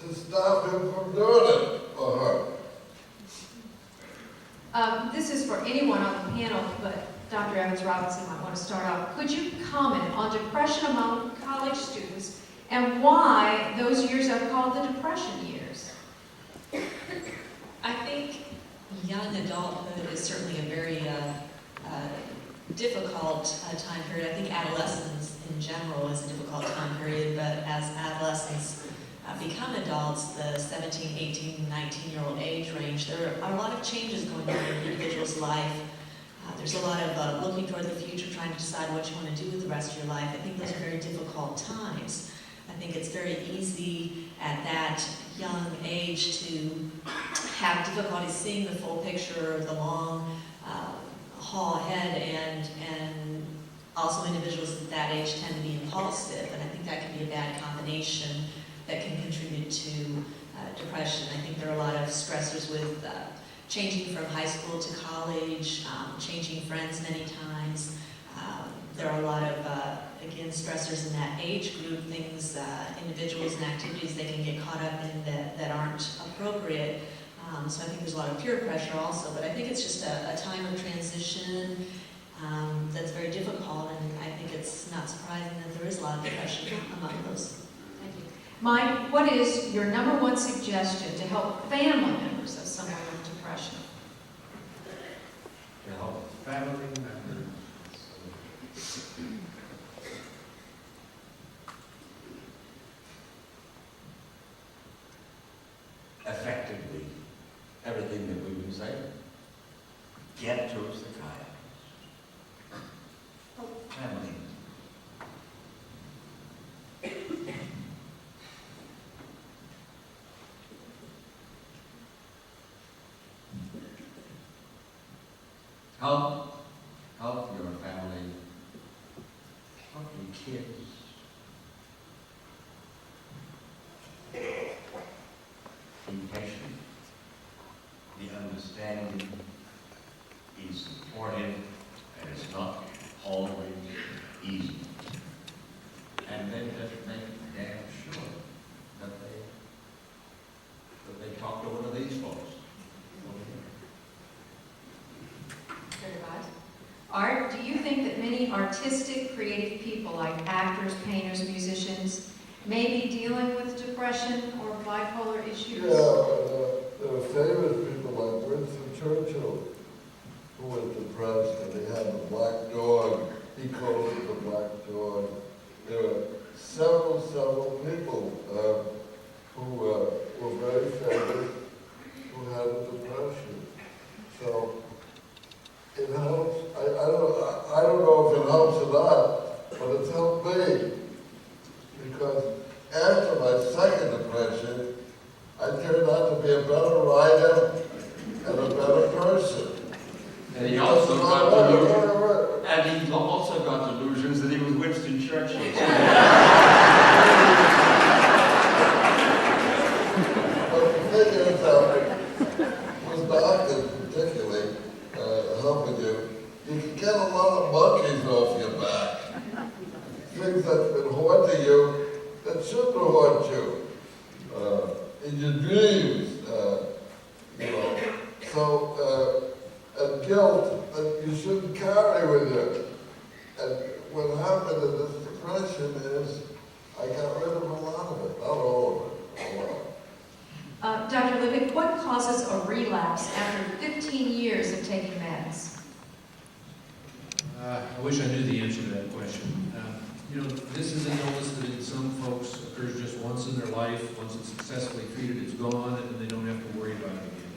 to stop him from doing it, or her.
This is for anyone on the panel, but Dr. Evans Robinson might want to start off. Could you comment on depression among college students and why those years are called the depression years?
I think young adulthood is certainly a very difficult time period. I think adolescence in general is a difficult time period, but as adolescents become adults, the 17, 18, 19-year-old age range, there are a lot of changes going on in an individual's life. There's a lot of looking toward the future, trying to decide what you want to do with the rest of your life. I think those are very difficult times. I think it's very easy at that young age to have difficulty seeing the full picture, the long haul ahead, and also individuals at that age tend to be impulsive, and I think that can be a bad combination that can contribute to depression. I think there are a lot of stressors with changing from high school to college, changing friends many times. There are a lot of, again, stressors in that age group, things, individuals and activities they can get caught up in that aren't appropriate. So I think there's a lot of peer pressure also, but I think it's just a time of transition that's very difficult, and I think it's not surprising that there is a lot of depression among those.
Thank you. Mike, what is your #1 suggestion to help family members of someone with depression?
To help family members. Effectively, everything that we've been saying. Get to psychiatrists. Help family. Help your family, help your kids. Be patient. The understanding is supportive, and it's not always easy. And then just make damn sure that they talk to one of these folks.
Very good. Art, do you think that many artistic, creative people like actors, painters, musicians maybe dealing with depression or bipolar issues?
Yeah, there were famous people like Winston Churchill who was depressed, and he had the black dog. He called it the black dog. There were several people who were very famous who had a depression. So it helps. I don't know if it helps or not, but it's helped me. Because after my second depression, I turned out to be a better writer and a better person.
And he also got delusions. And he also got delusions that he was Winston Churchill.
But the thing is, with doctors particularly helping you, you can get a lot of monkeys off your back. Things that's been haunting you that shouldn't haunt you. In your dreams, you know. So, and guilt that you shouldn't carry with you. And what happened in this depression is I got rid of a lot of it, not all of it, a lot.
Dr. Liebig, what causes a relapse after 15 years of taking meds?
I wish I knew the answer to that question. You know, this is an illness that in some folks occurs just once in their life. Once it's successfully treated, it's gone, and they don't have to worry about it again.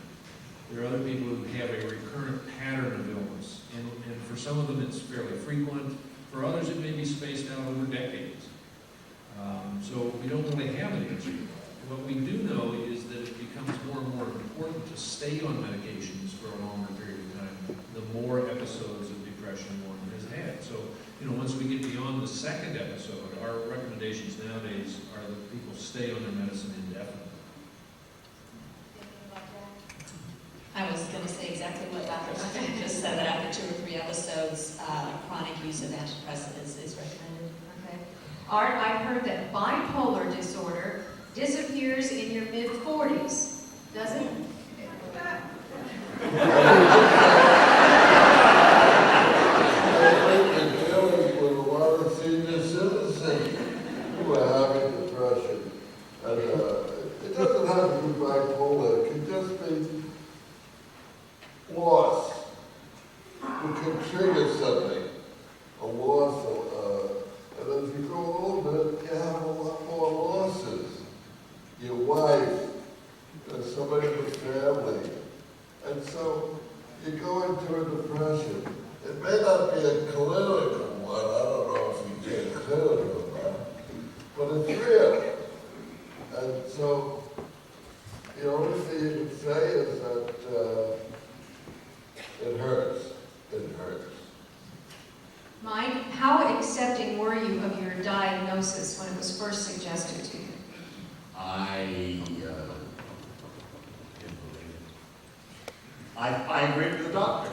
There are other people who have a recurrent pattern of illness, and for some of them it's fairly frequent. For others, it may be spaced out over decades. So we don't really have an answer to that. What we do know is that it becomes more and more important to stay on medications for a longer period of time, the more episodes of depression one has had. So, you know, once we get beyond the second episode, our recommendations nowadays are that people stay on their medicine indefinitely.
I was going to say exactly what Dr. Liebig just said, that after 2 or 3 episodes, chronic use of antidepressants is recommended.
Okay. Art, I've heard that bipolar disorder disappears in your mid-40s. Does it?
Who are having depression. And it doesn't have to be bipolar, it can just be loss. It can trigger something, a loss. And as you go older, you have a lot more losses. Your wife, somebody in the family. And so you go into a depression. It may not be a clinical one, I don't know if you get clinical or not, but it's real. And so the only thing you can say is that it hurts. It hurts.
Mike, how accepting were you of your diagnosis when it was first suggested to you?
I didn't believe it. I agreed with the doctor.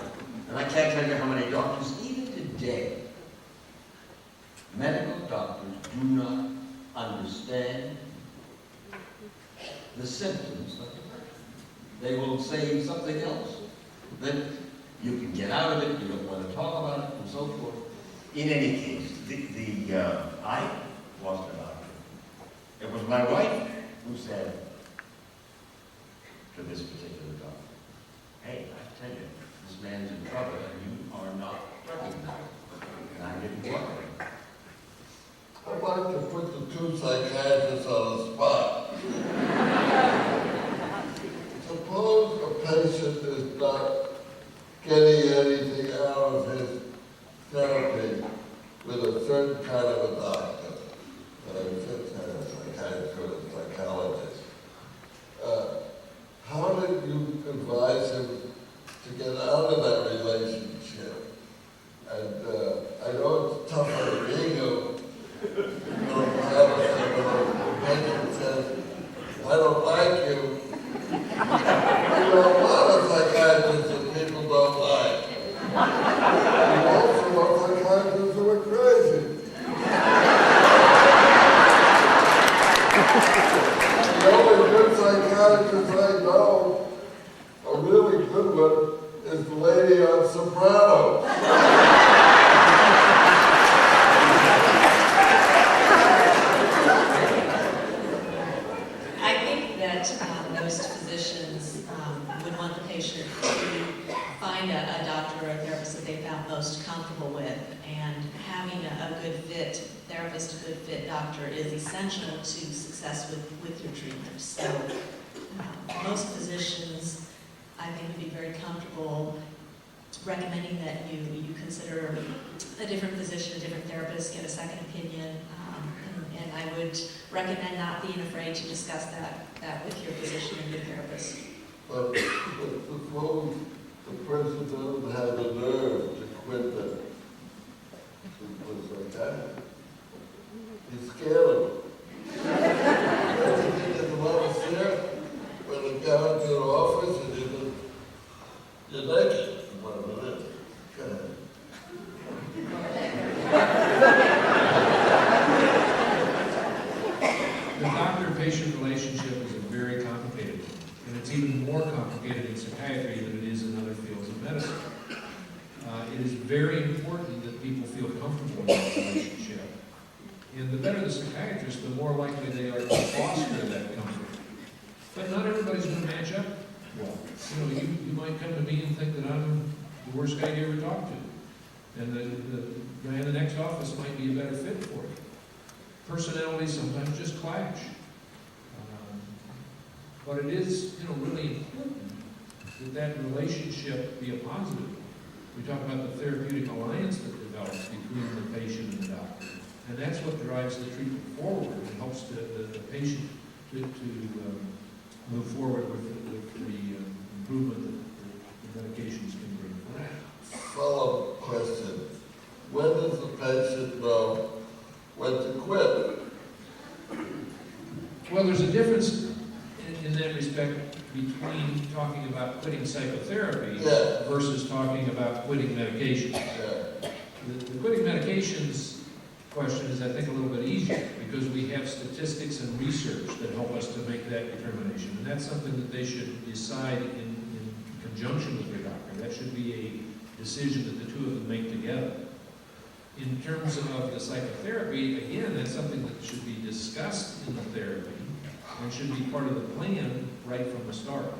And I can't tell you how many doctors, even today, medical doctors do not understand the symptoms of depression. They will say something else. That you can get out of it, you don't want to talk about it, and so forth. In any case, I wasn't about it. It was my wife who said to this particular doctor, hey, I tell you, this man's in trouble and you are not recognized. And I didn't want it.
I'd like to put the 2 psychiatrists on the spot. Suppose a patient is not getting anything out of his therapy with a certain kind of a doctor, a certain kind of psychiatrist or a psychologist. How did you advise him to get out of that relationship? And I know it's tough on the ego. The patient says, I don't like you. There are a lot of psychiatrists that people don't like. And also are psychiatrists who are crazy. The only good psychiatrist I know, a really good one, is the lady on Sopranos.
most comfortable with. And having a good fit therapist, a good fit doctor is essential to success with your treatment. So most physicians, I think, would be very comfortable recommending that you consider a different physician, a different therapist, get a second opinion. And I would recommend not being afraid to discuss that with your physician and your therapist.
But suppose the person doesn't have the nerve to quit that. It was okay. He's scared of it. There's a lot of fear when you go into an office and you're naked. Whatever it is. Go ahead.
The doctor-patient relationship is a very complicated one, and it's even more complicated in psychiatry than it is in other fields of medicine. It is very important that people feel comfortable in that relationship. And the better the psychiatrist, the more likely they are to foster that comfort. But not everybody's going to match up well. You might come to me and think that I'm the worst guy you ever talked to. And the guy in the next office might be a better fit for you. Personalities sometimes just clash. But it is, really important that relationship be a positive one. We talk about the therapeutic alliance that develops between the patient and the doctor. And that's what drives the treatment forward. It helps the patient to move forward with the improvement that the medications can bring forward.
Follow-up question. When does the patient know when to quit?
Well, there's a difference in that respect between talking about quitting psychotherapy versus talking about quitting medications. The quitting medications question is, I think, a little bit easier because we have statistics and research that help us to make that determination. And that's something that they should decide in conjunction with their doctor. That should be a decision that the two of them make together. In terms of the psychotherapy, again, that's something that should be discussed in the therapy and should be part of the plan right from the start.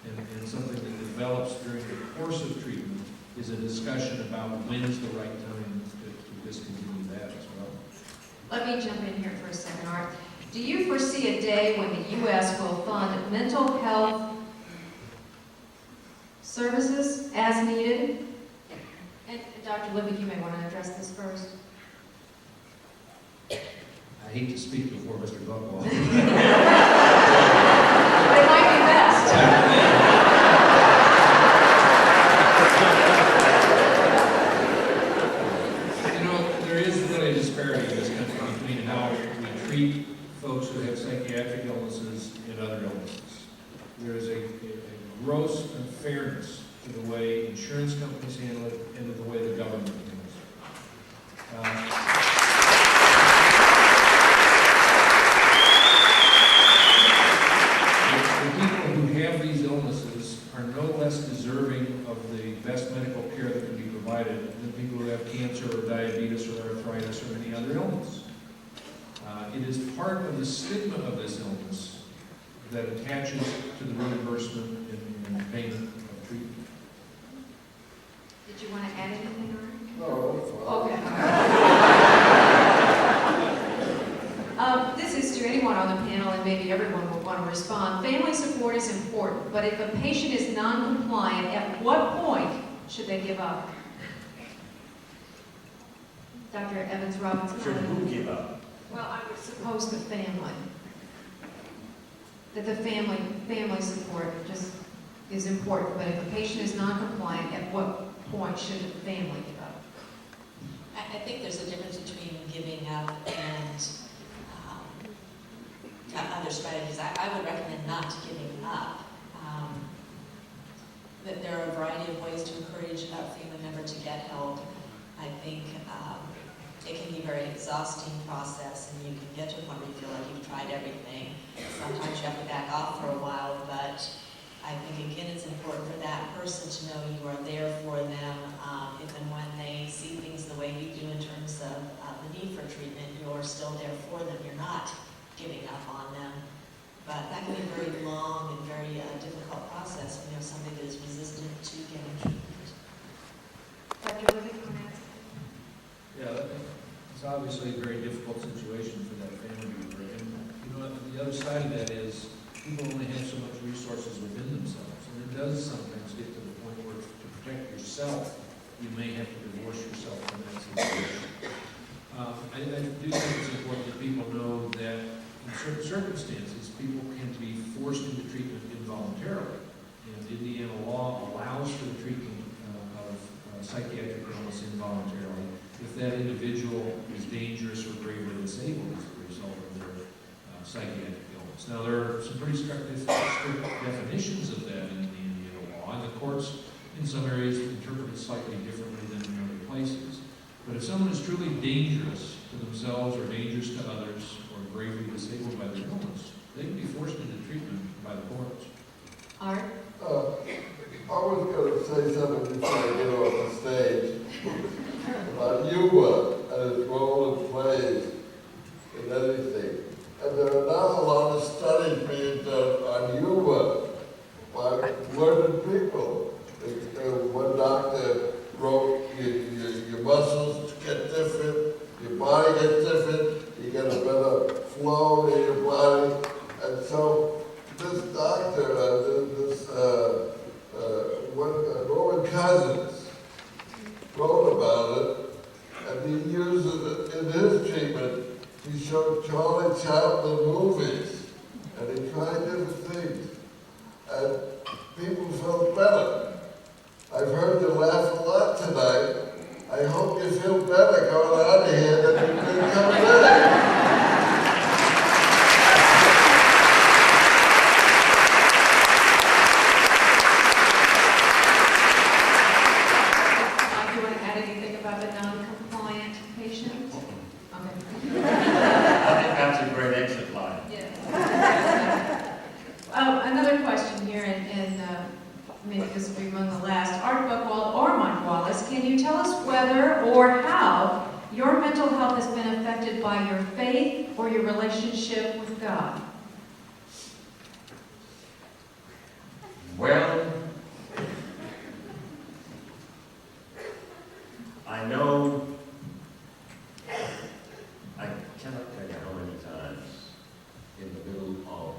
And something that develops during the course of treatment is a discussion about when is the right time to discontinue that as well.
Let me jump in here for a second, Art. Do you foresee a day when the U.S. will fund mental health services as needed? And Dr. Libby, you may want to address this first.
I hate to speak before Mr. Buchwald.
But it might be best.
There is really a disparity in this country between how we treat folks who have psychiatric illnesses and other illnesses. There is a gross unfairness to the way insurance companies handle it and to the way the government handles it. The people who have these illnesses are no less deserving of the best medical care that can be provided than people who have cancer or diabetes or arthritis or any other illness. It is part of the stigma of this illness that attaches to the reimbursement and payment of treatment.
Did you want to add anything, Art?
No, that's fine.
Okay. This is to anyone on the panel, and maybe everyone will want to respond. Family support is important, but if a patient is non-compliant, at what point should they give up? Dr. Evans-Robinson?
Should who give up?
Well, I would suppose the family. That the family support just is important, but if a patient is non-compliant, at what point should the family give up?
I think there's a difference between giving up and other strategies. I would recommend not giving up. That there are a variety of ways to encourage a family member to get help. I think it can be a very exhausting process, and you can get to a point where you feel like you've tried everything. Sometimes you have to back off for a while, but I think, again, it's important for that person to know you are there for them, if and when they see things the way you do in terms of the need for treatment, you're still there for them. You're not giving up on them. But that can be a very long and very difficult process when you have somebody that is resistant to getting treatment.
side of that is people only have so much resources within themselves, and it does sometimes get to the point where to protect yourself, you may have to divorce yourself from that situation. I do think it's important that people know that in certain circumstances, people can be forced into treatment involuntarily. And Indiana law allows for the treatment of psychiatric illness involuntarily if that individual is dangerous or gravely disabled as a result of their psychiatric illness. Now, there are some pretty strict definitions of that in the Indiana law, and the courts in some areas interpret it slightly differently than in other places. But if someone is truly dangerous to themselves or dangerous to others or gravely disabled by their illness, they can be forced into treatment by the courts.
Art?
I was going to say something before I get off the stage about humor and its role it plays in anything. And there are not a lot of studies being done on humor by learned people. One doctor wrote, your muscles get different, your body gets different, you get a better flow in your body. And so this doctor, Roman Cousins, wrote about it, and he used it in his treatment. He showed Charlie Chaplin movies, and he tried different things, and people felt better. I've heard you laugh a lot tonight. I hope you feel better going out of here than you did coming in.
Do you want to add anything about the non-compliant patient? Okay.
I think that's a great exit line.
Another question here, and maybe this will be among the last. Art Buchwald or Mike Wallace, can you tell us whether or how your mental health has been affected by your faith or your relationship with God?
Well, I know, I cannot tell you how many times in the middle of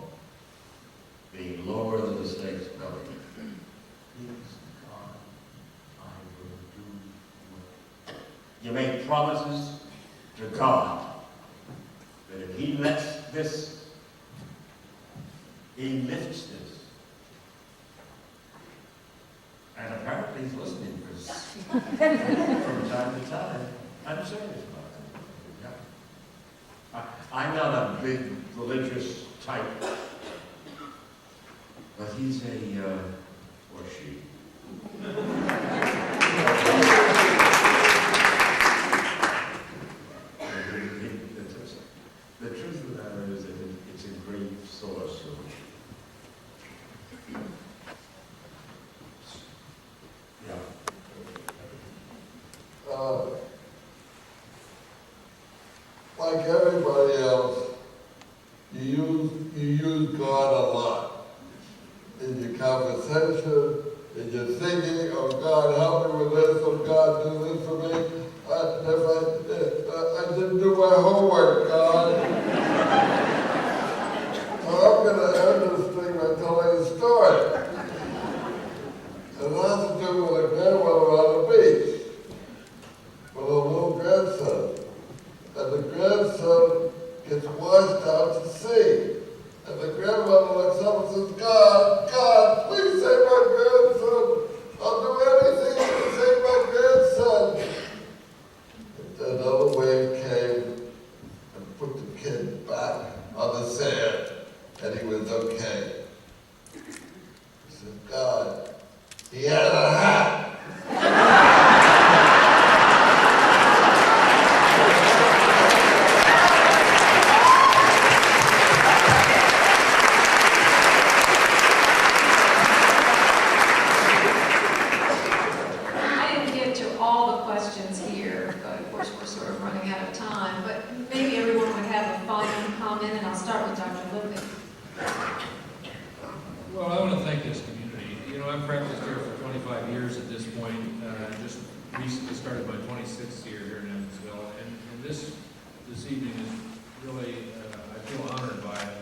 being lower than the stakes going, please, God, I will do what. You make promises to God that if He lets this, He lifts this. And apparently He's listening from time to time. I'm serious about it. Yeah. I'm not a big religious type, but he's a, or she. The truth of the matter is that it's a great source of
Like everybody else, you use God a lot in your conversation, in your thinking. Oh God, help me with this. Oh God, do this for me. I didn't do my homework, God. So I'm going to end this thing by telling a story. And it has to do with a grandmother on the beach with a little grandson. And the grandson gets washed out to sea. And the grandmother looks up and says, God, God, please save my grandson. I'll do anything to save my grandson. And another wave came and put the kid back on the sand. And he was okay. He said, God, he had a hat.
I didn't get to all the questions here, but of course we're sort of running out of time. But maybe everyone would have a final comment, and I'll start with Dr. Lippitt.
Well, I want to thank this community. You know, I've practiced here for 25 years at this point. Just recently started my 26th year here in Evansville, and this evening is really, I feel honored by it.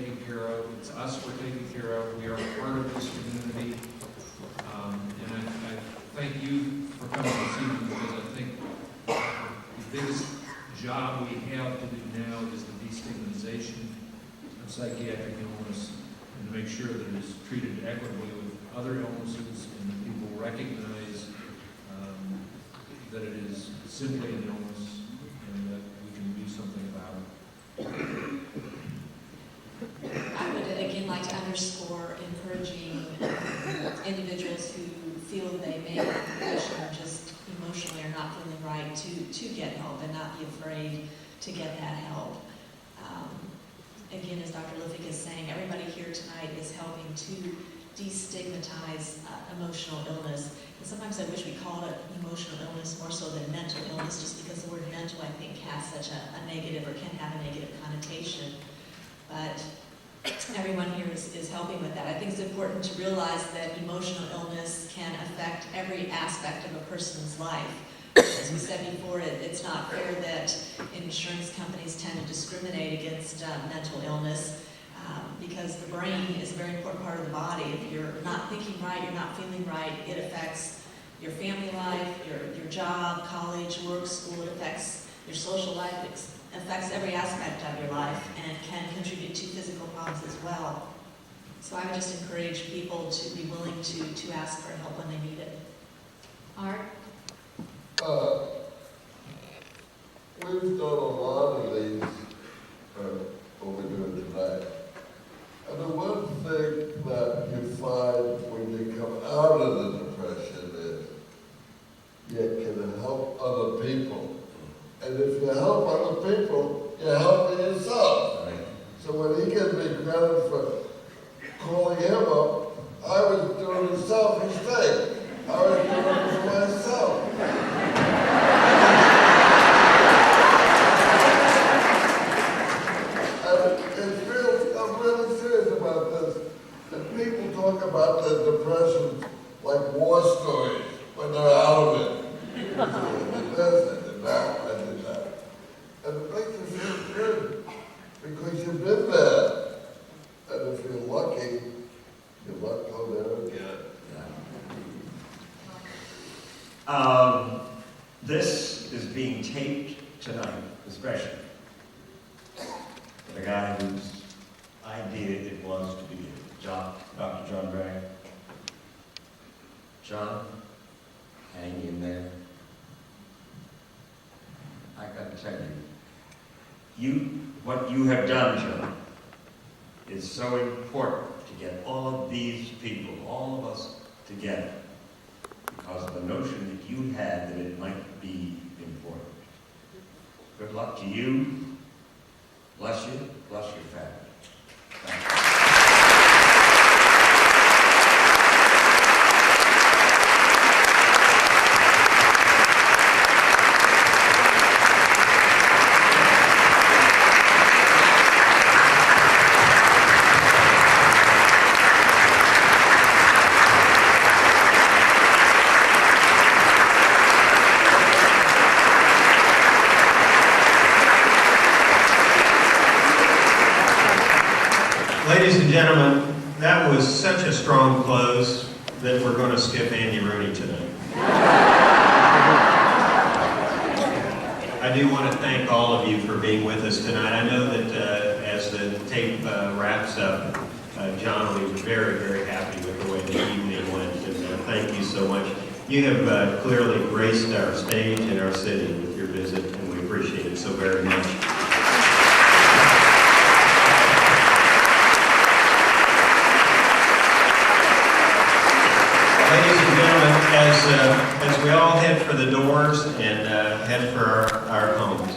taken care of. It's us we're taking care of. We are part of this community. And I thank you for coming this evening, because I think the biggest job we have to do now is the destigmatization of psychiatric illness, and to make sure that it is treated equitably with other illnesses, and that people recognize that it is simply an illness and that we can do something about it.
I would again like to underscore encouraging individuals who feel they may have a depression or just emotionally are not feeling right to get help and not be afraid to get that help. Again, as Dr. Liffick is saying, everybody here tonight is helping to destigmatize emotional illness. And sometimes I wish we called it emotional illness more so than mental illness, just because the word mental, I think, has such a negative, or can have a negative connotation. But everyone here is helping with that. I think it's important to realize that emotional illness can affect every aspect of a person's life. As we said before, it's not fair that insurance companies tend to discriminate against mental illness, because the brain is a very important part of the body. If you're not thinking right, you're not feeling right, it affects your family life, your job, college, work, school. It affects your social life. It affects every aspect of your life, and can contribute to physical problems as well. So I would just encourage people to be willing to ask for help when they need it. Art?
We've done a lot of these, what we're doing tonight. And the one thing that you find when you come out of the depression is you can help other people. And if you help other people, you're helping yourself.
Right.
So when he gives me credit for calling him up, I was doing a selfish thing. I was doing it for myself. I'm really serious about this. And people talk about the depression like war stories when they're out of it. I did this, I did that, I did that. And it makes you feel good because you've been there. And if you're lucky, you might go there again.
This is being taped tonight, especially. The guy whose idea it was to begin, Dr. John Bragg. John, hang in there. I got to tell you, what you have done, John, is so important to get all of these people, all of us together, because of the notion that you had that it might be important. Good luck to you. Bless you. Bless your family. Thank you.
Ladies and gentlemen, that was such a strong close that we're going to skip Andy Rooney tonight. I do want to thank all of you for being with us tonight. I know that as the tape wraps up, John will be very, very happy with the way the evening went, and thank you so much. You have clearly graced our stage and our city with your visit, and we appreciate it so very much. Ladies and gentlemen, as we all head for the doors and head for our homes,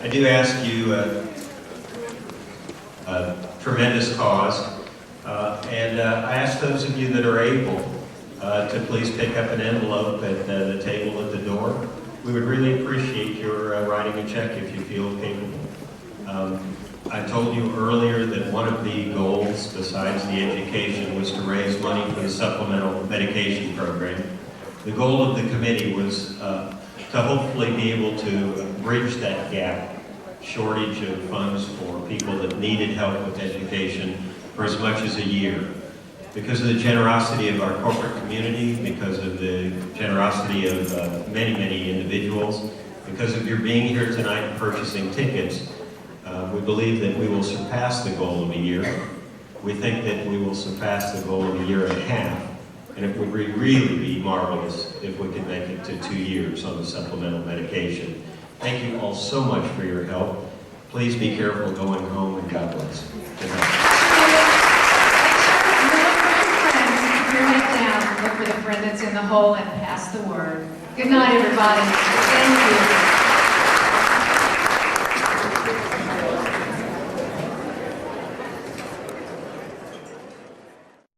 I do ask you a tremendous cause, and I ask those of you that are able to please pick up an envelope at the table at the door. We would really appreciate your writing a check if you feel capable. I told you earlier that one of the goals, besides the education, was to raise money for the supplemental medication program. The goal of the committee was to hopefully be able to bridge that gap shortage of funds for people that needed help with education for as much as a year. Because of the generosity of our corporate community, because of the generosity of many, many individuals, because of your being here tonight and purchasing tickets, we believe that we will surpass the goal of a year. We think that we will surpass the goal of a year and a half, and it would really be marvelous if we could make it to 2 years on the supplemental medication. Thank you all so much for your help. Please be careful going home, and God bless. Good night.
Keep your head down, look for the friend that's in the hole, and pass the word. Good night, everybody. Thank you.